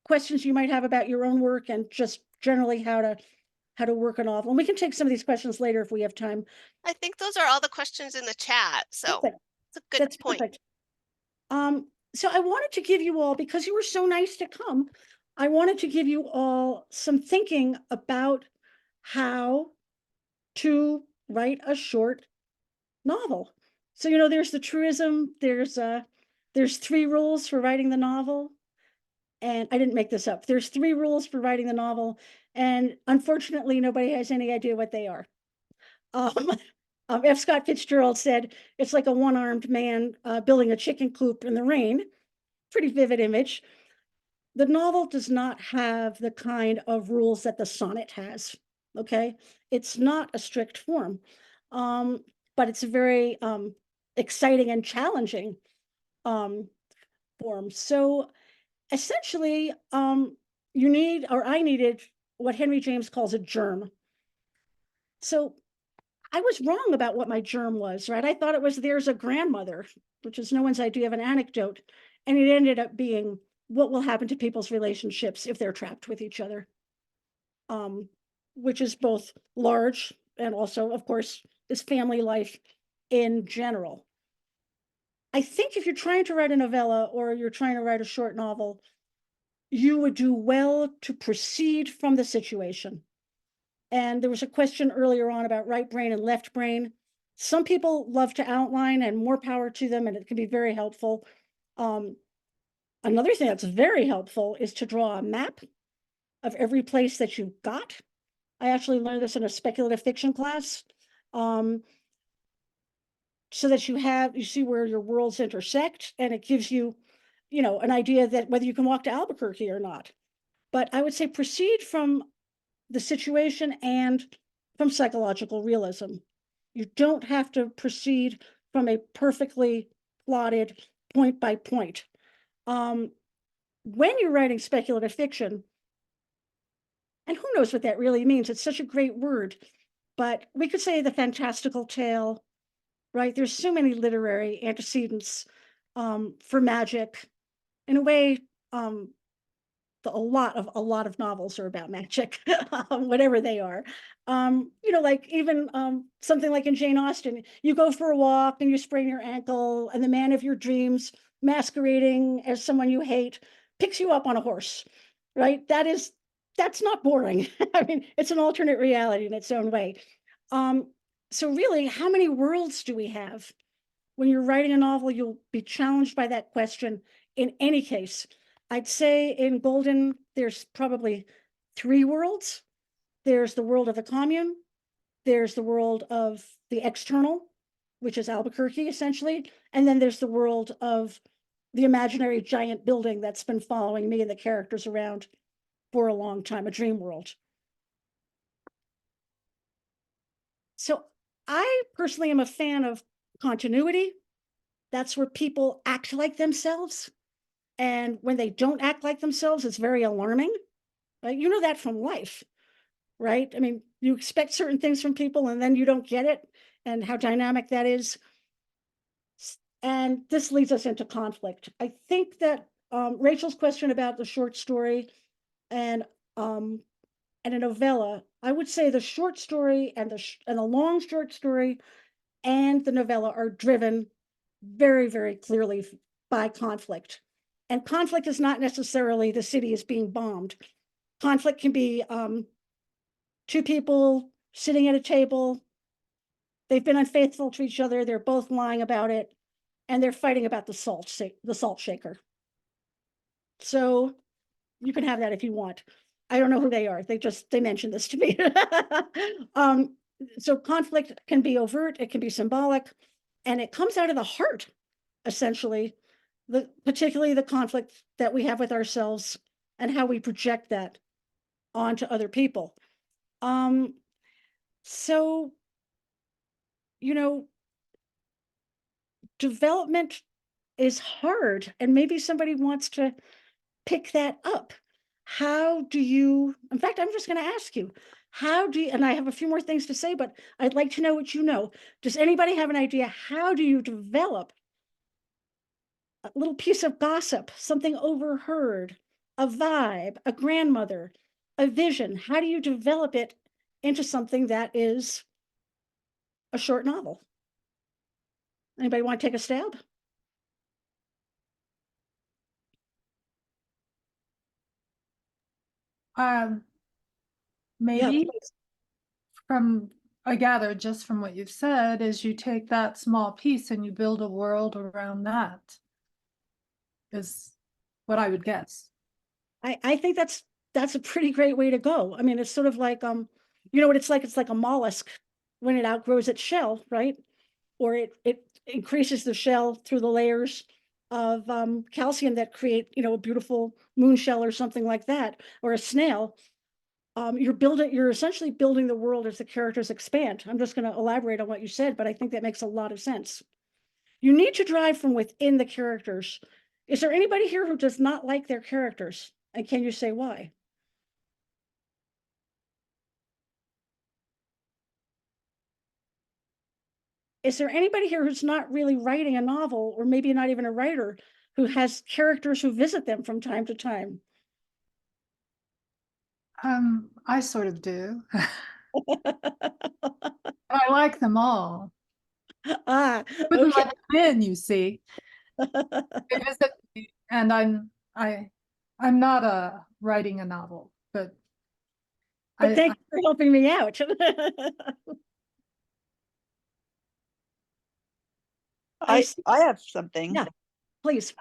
questions you might have about your own work and just generally how to work a novel. And we can take some of these questions later if we have time. I think those are all the questions in the chat. So Perfect. it's a good That's point. perfect. So I wanted to give you all, because you were so nice to come, I wanted to give you all some thinking about how to write a short novel. So, there's the truism, there's 3 rules for writing the novel. And I didn't make this up. There's 3 rules for writing the novel. And unfortunately, nobody has any idea what they are. F. Scott Fitzgerald said, it's like a one-armed man building a chicken coop in the rain. Pretty vivid image. The novel does not have the kind of rules that the sonnet has, okay? It's not a strict form, but it's a very exciting and challenging form. So essentially, I needed what Henry James calls a germ. So I was wrong about what my germ was, right? I thought it was there's a grandmother, which is no one's idea of an anecdote. And it ended up being what will happen to people's relationships if they're trapped with each other, which is both large and also, of course, is family life in general. I think if you're trying to write a novella or you're trying to write a short novel, you would do well to proceed from the situation. And there was a question earlier on about right brain and left brain. Some people love to outline, and more power to them, and it can be very helpful. Another thing that's very helpful is to draw a map of every place that you've got. I actually learned this in a speculative fiction class. So that you see where your worlds intersect, and it gives you, an idea that whether you can walk to Albuquerque or not. But I would say proceed from the situation and from psychological realism. You don't have to proceed from a perfectly plotted point by point. When you're writing speculative fiction, and who knows what that really means, it's such a great word, but we could say the fantastical tale, right? There's so many literary antecedents for magic. In a way, a lot of novels are about magic, whatever they are. Like even something like in Jane Austen, you go for a walk and you sprain your ankle, and the man of your dreams, masquerading as someone you hate, picks you up on a horse, right? That's not boring. I mean, it's an alternate reality in its own way. So really, how many worlds do we have? When you're writing a novel, you'll be challenged by that question in any case. I'd say in Golden, there's probably 3 worlds. There's the world of the commune, there's the world of the external, which is Albuquerque essentially. And then there's the world of the imaginary giant building that's been following me and the characters around for a long time, a dream world. So I personally am a fan of continuity. That's where people act like themselves. And when they don't act like themselves, it's very alarming. Right? You know that from life, right? I mean, you expect certain things from people and then you don't get it, and how dynamic that is. And this leads us into conflict. I think that Rachel's question about the short story and a novella, I would say the short story and the long short story and the novella are driven very, very clearly by conflict. And conflict is not necessarily the city is being bombed. Conflict can be two people sitting at a table. They've been unfaithful to each other. They're both lying about it, and they're fighting about the salt shaker. So you can have that if you want. I don't know who they are. They mentioned this to me. So conflict can be overt, it can be symbolic, and it comes out of the heart, essentially, particularly the conflict that we have with ourselves and how we project that onto other people. So, development is hard, and maybe somebody wants to pick that up. How do you, in fact, I'm just going to ask you, and I have a few more things to say, but I'd like to know what you know. Does anybody have an idea? How do you develop a little piece of gossip, something overheard, a vibe, a grandmother, a vision? How do you develop it into something that is a short novel? Anybody want to take a stab? Maybe please. from, I gather just from what you've said, is you take that small piece and you build a world around that, is what I would guess. I think that's a pretty great way to go. I mean, it's sort of like you know what it's like? It's like a mollusk when it outgrows its shell, right? Or it increases the shell through the layers of calcium that create, a beautiful moon shell or something like that, or a snail. You're essentially building the world as the characters expand. I'm just going to elaborate on what you said, but I think that makes a lot of sense. You need to drive from within the characters. Is there anybody here who does not like their characters? And can you say why? Is there anybody here who's not really writing a novel, or maybe not even a writer, who has characters who visit them from time to time? I sort of do. I like them all. Ah, Wouldn't okay. let them in, you see. They visit me, and I'm not writing a novel, but But thank you for helping me out. I have something. Yeah, please.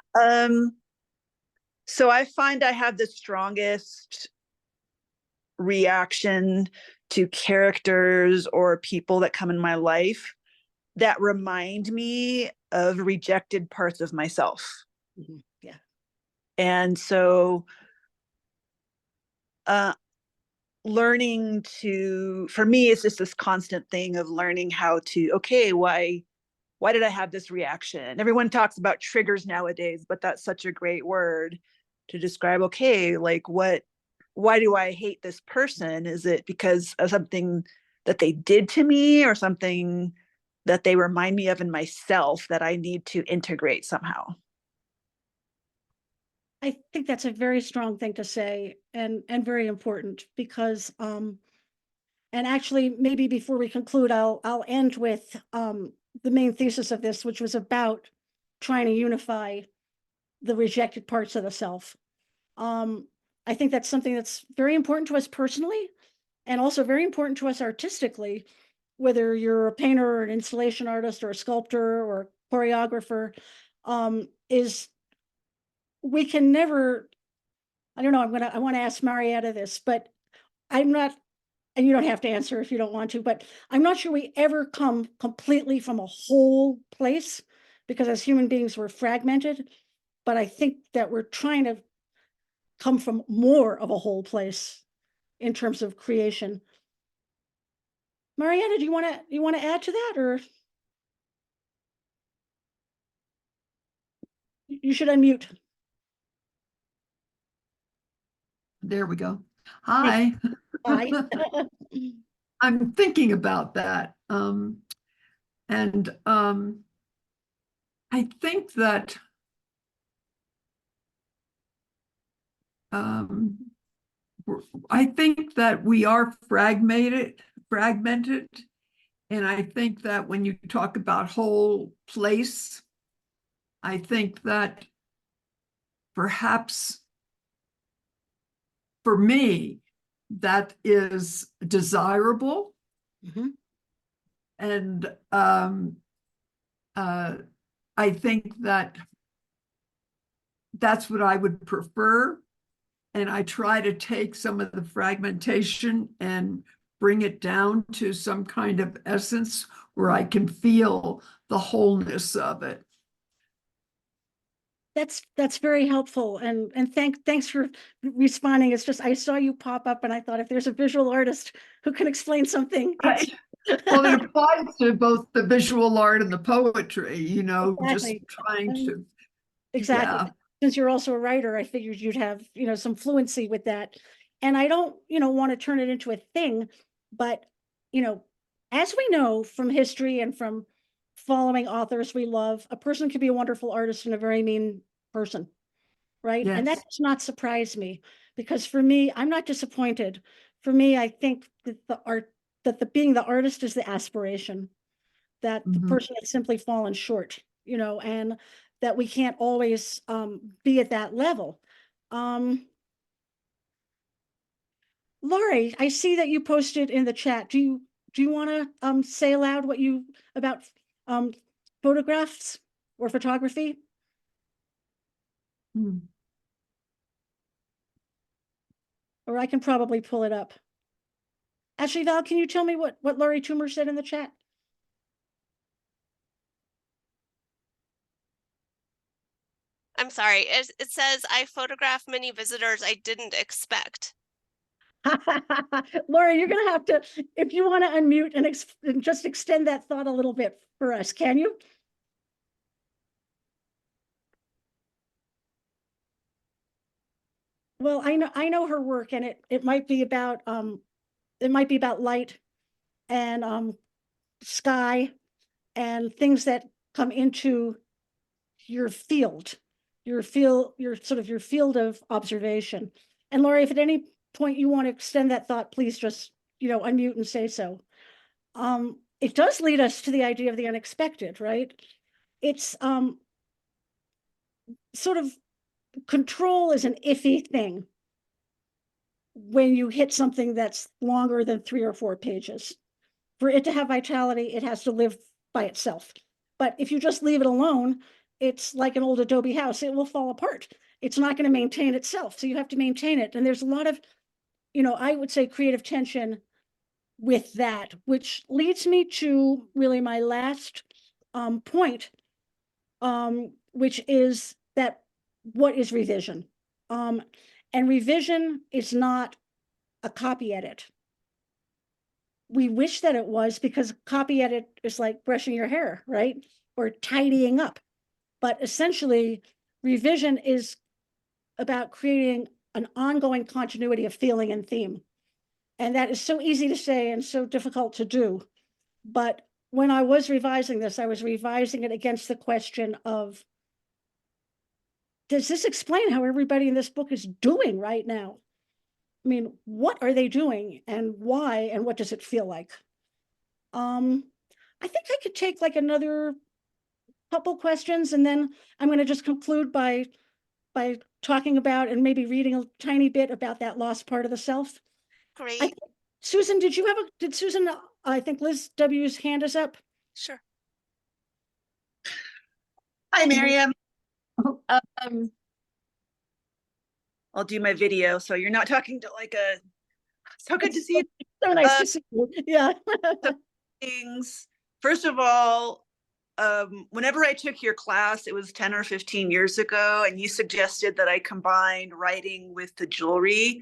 So I find I have the strongest reaction to characters or people that come in my life that remind me of rejected parts of myself. Mhm, yeah. And so learning for me, it's just this constant thing of learning how to, okay, why did I have this reaction? Everyone talks about triggers nowadays, but that's such a great word to describe, okay, like why do I hate this person? Is it because of something that they did to me, or something that they remind me of in myself that I need to integrate somehow? I think that's a very strong thing to say, and very important, because and actually, maybe before we conclude, I'll end with the main thesis of this, which was about trying to unify the rejected parts of the self. I think that's something that's very important to us personally, and also very important to us artistically, whether you're a painter or an installation artist or a sculptor or a choreographer, is we can never, I don't know, I want to ask Marietta this, but I'm not and you don't have to answer if you don't want to, but I'm not sure we ever come completely from a whole place, because as human beings, we're fragmented. But I think that we're trying to come from more of a whole place in terms of creation. Marietta, do you want to add to that, or you should unmute? There we go. Hi. Hi. I'm thinking about that. I think that we are fragmented, and I think that when you talk about whole place, I think that perhaps for me, that is desirable. Mhm. And I think that that's what I would prefer. And I try to take some of the fragmentation and bring it down to some kind of essence where I can feel the wholeness of it. That's very helpful, and thanks for responding. It's just I saw you pop up, and I thought if there's a visual artist who can explain something, Right. Well, it applies to both the visual art and the poetry, you know, Exactly. just trying to. Exactly. Yeah. Since you're also a writer, I figured you'd have, some fluency with that. And I don't, want to turn it into a thing, but, as we know from history and from following authors we love, a person can be a wonderful artist and a very mean person, right? And that Yes. does not surprise me, because for me, I'm not disappointed. For me, I think that being the artist is the aspiration, that the person has simply fallen short, and that we can't always be at that level. Laurie, I see that you posted in the chat. Do you want to say aloud what you about photographs or photography? Hmm. Or I can probably pull it up. Actually, Val, can you tell me what Laurie Toomer said in the chat? I'm sorry. It says I photographed many visitors I didn't expect. Laura, you're going to have to, if you want to unmute and just extend that thought a little bit for us, can you? Well, I know her work, and it might be about light and sky and things that come into your field, your sort of your field of observation. And Laurie, if at any point you want to extend that thought, please just, unmute and say so. It does lead us to the idea of the unexpected, right? It's sort of control is an iffy thing when you hit something that's longer than 3 or 4 pages. For it to have vitality, it has to live by itself. But if you just leave it alone, it's like an old adobe house. It will fall apart. It's not going to maintain itself. So you have to maintain it. And there's a lot of, I would say creative tension with that, which leads me to really my last point, which is that what is revision? And revision is not a copy edit. We wish that it was, because copy edit is like brushing your hair, right? Or tidying up. But essentially, revision is about creating an ongoing continuity of feeling and theme. And that is so easy to say and so difficult to do. But when I was revising this, I was revising it against the question of, does this explain how everybody in this book is doing right now? I mean, what are they doing and why, and what does it feel like? I think I could take like another couple questions, and then I'm going to just conclude by talking about and maybe reading a tiny bit about that lost part of the self. Great. Susan, did Susan, I think Liz W's hand is up. Sure. Hi, Miriam. I'll do my video, so you're not talking to like a, so good to see you. So nice to see you. Yeah. Things. First of all, whenever I took your class, it was 10 or 15 years ago, and you suggested that I combine writing with the jewelry.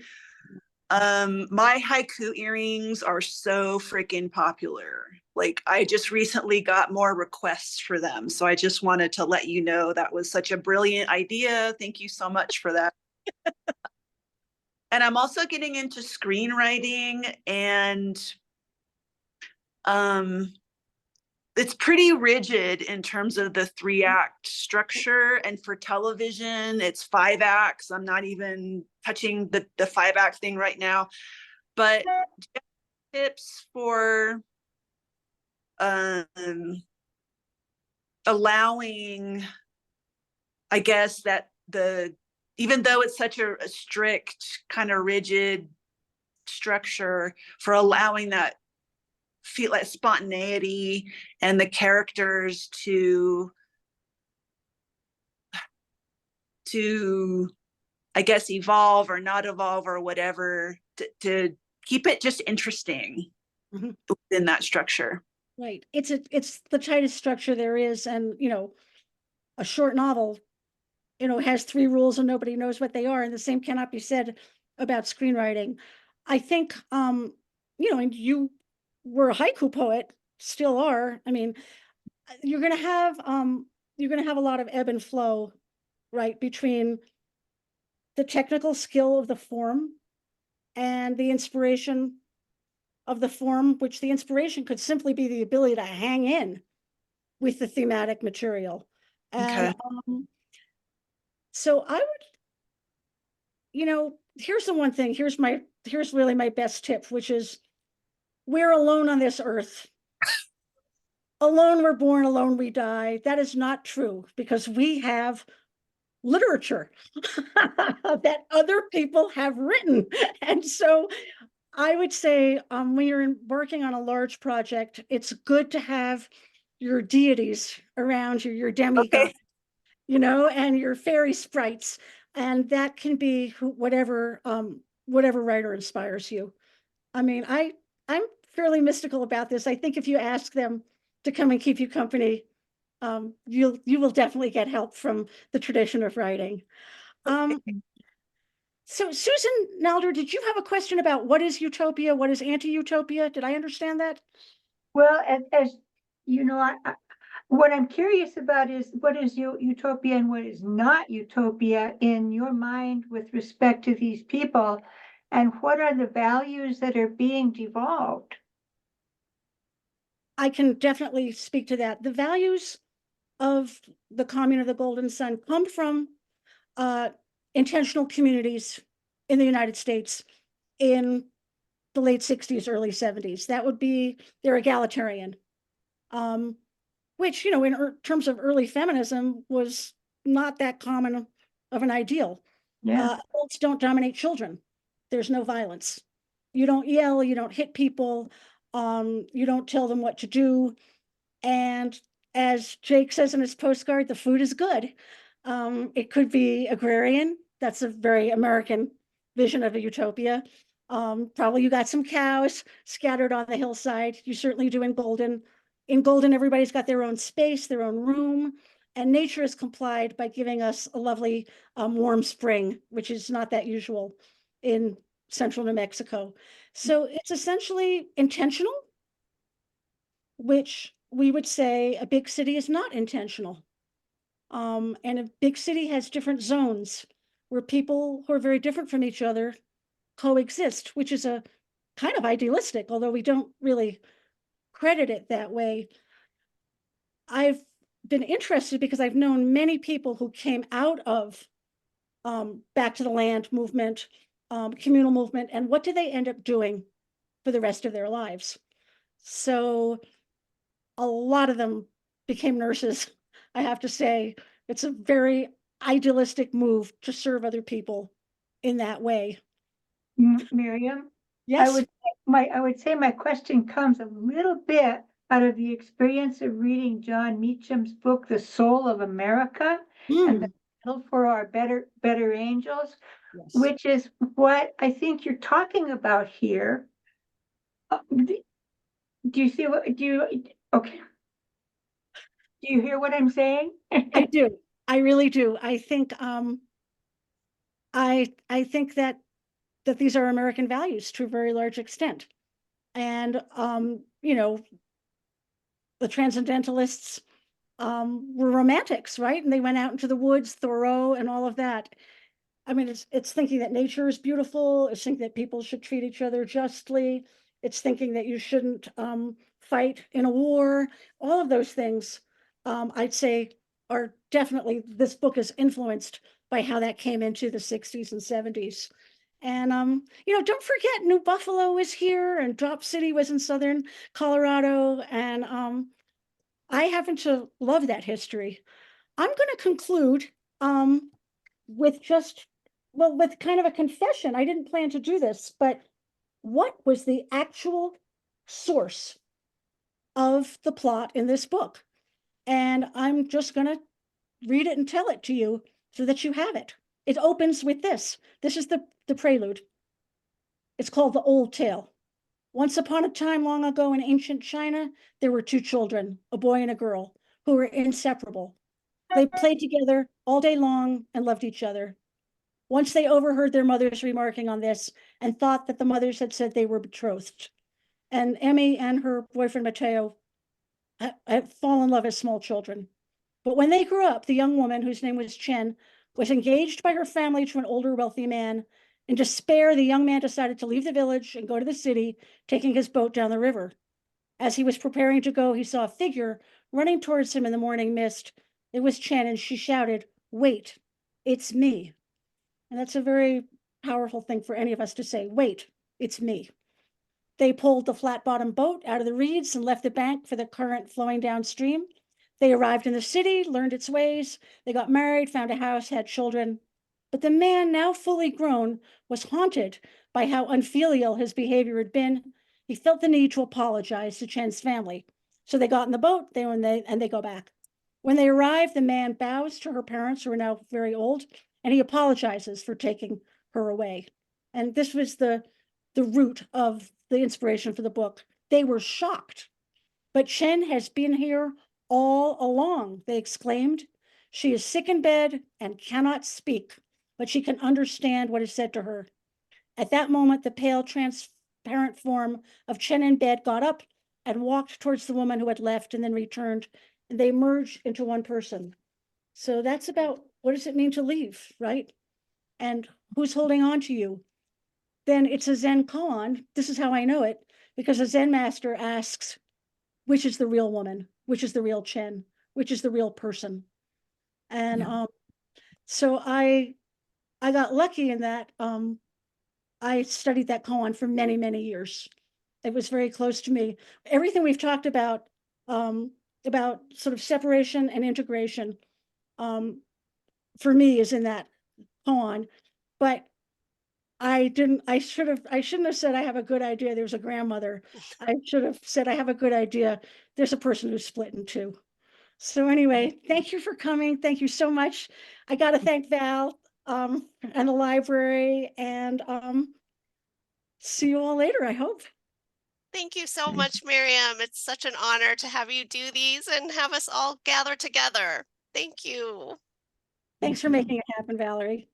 My haiku earrings are so freaking popular. Like, I just recently got more requests for them. So I just wanted to let you know that was such a brilliant idea. Thank you so much for that. And I'm also getting into screenwriting, and it's pretty rigid in terms of the 3-act structure. And for television, it's 5 acts. I'm not even touching the 5-act thing right now. But tips for allowing, I guess, that even though it's such a strict kind of rigid structure, for allowing that feel like spontaneity and the characters to I guess evolve or not evolve or whatever, to keep it just interesting within that structure. Right. It's the tightest structure there is. And, a short novel, has 3 rules and nobody knows what they are. And the same cannot be said about screenwriting. I think, and you were a haiku poet, still are. I mean, you're going to have a lot of ebb and flow, right, between the technical skill of the form and the inspiration of the form, which the inspiration could simply be the ability to hang in with the thematic material. And Okay. so I would, here's the one thing, here's really my best tip, which is, we're alone on this earth. Alone we're born, alone we die. That is not true, because we have literature that other people have written. And so I would say, when you're working on a large project, it's good to have your deities around you, your demigods, Okay. and your fairy sprites. And that can be whatever writer inspires you. I mean, I'm fairly mystical about this. I think if you ask them to come and keep you company, you will definitely get help from the tradition of writing. So Susan Nalder, did you have a question about what is utopia? What is anti-utopia? Did I understand that? Well, as you know, what I'm curious about is what is utopia and what is not utopia in your mind with respect to these people, and what are the values that are being devolved? I can definitely speak to that. The values of the Commune of the Golden Sun come from intentional communities in the United States in the late 60s, early 70s. That would be, they're egalitarian, which, in terms of early feminism, was not that common of an ideal. Yeah. Adults don't dominate children. There's no violence. You don't yell, you don't hit people, you don't tell them what to do. And as Jake says in his postcard, the food is good. It could be agrarian. That's a very American vision of a utopia. Probably you got some cows scattered on the hillside. You certainly do in Golden. In Golden, everybody's got their own space, their own room, and nature has complied by giving us a lovely warm spring, which is not that usual in central New Mexico. So it's essentially intentional, which we would say a big city is not intentional. And a big city has different zones where people who are very different from each other coexist, which is a kind of idealistic, although we don't really credit it that way. I've been interested because I've known many people who came out of back to the land movement, communal movement, and what do they end up doing for the rest of their lives? So a lot of them became nurses. I have to say, it's a very idealistic move to serve other people in that way. Miriam, Yes. I would say my question comes a little bit out of the experience of reading John Meacham's book, The Soul of America, and the Battle for Our Better Angels, Yes. which is what I think you're talking about here. Do you see what, okay. Do you hear what I'm saying? I do. I really do. I think I think that these are American values to a very large extent. And you know, the transcendentalists were romantics, right? And they went out into the woods, Thoreau and all of that. I mean, it's thinking that nature is beautiful. It's thinking that people should treat each other justly. It's thinking that you shouldn't fight in a war. All of those things, I'd say, are definitely, this book is influenced by how that came into the 60s and 70s. And, you know, don't forget New Buffalo is here and Drop City was in southern Colorado. And I happen to love that history. I'm going to conclude with just, well, with kind of a confession. I didn't plan to do this, but what was the actual source of the plot in this book? And I'm just going to read it and tell it to you so that you have it. It opens with this. This is the prelude. It's called The Old Tale. Once upon a time long ago in ancient China, there were two children, a boy and a girl, who were inseparable. They played together all day long and loved each other. Once they overheard their mothers remarking on this and thought that the mothers had said they were betrothed. And Emmy and her boyfriend Mateo had fallen in love as small children. But when they grew up, the young woman, whose name was Chen, was engaged by her family to an older wealthy man. In despair, the young man decided to leave the village and go to the city, taking his boat down the river. As he was preparing to go, he saw a figure running towards him in the morning mist. It was Chen, and she shouted, "Wait, it's me." And that's a very powerful thing for any of us to say, "Wait, it's me." They pulled the flat-bottomed boat out of the reeds and left the bank for the current flowing downstream. They arrived in the city, learned its ways. They got married, found a house, had children. But the man, now fully grown, was haunted by how unfilial his behavior had been. He felt the need to apologize to Chen's family. So they got in the boat, and they go back. When they arrive, the man bows to her parents, who are now very old, and he apologizes for taking her away. And this was the root of the inspiration for the book. They were shocked. "But Chen has been here all along," they exclaimed. "She is sick in bed and cannot speak, but she can understand what is said to her." At that moment, the pale, transparent form of Chen in bed got up and walked towards the woman who had left and then returned, and they merged into one person. So that's about, what does it mean to leave, right? And who's holding on to you? Then it's a Zen koan. This is how I know it, because a Zen master asks, which is the real woman? Which is the real Chen? Which is the real person? And so I got lucky in that I studied that koan for many, many years. It was very close to me. Everything we've talked about sort of separation and integration, for me, is in that koan. But I shouldn't have said I have a good idea. There's a grandmother. I should have said I have a good idea. There's a person who's split in two. So anyway, thank you for coming. Thank you so much. I got to thank Val and the library, and see you all later, I hope. Thank you so much, Miriam. It's such an honor to have you do these and have us all gather together. Thank you. Thanks for making it happen, Valerie.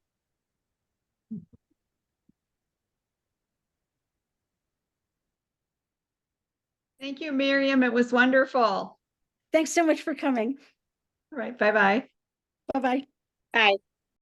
Thank you, Miriam. It was wonderful. All Thanks so much for coming. right. Bye-bye. Bye-bye. Bye.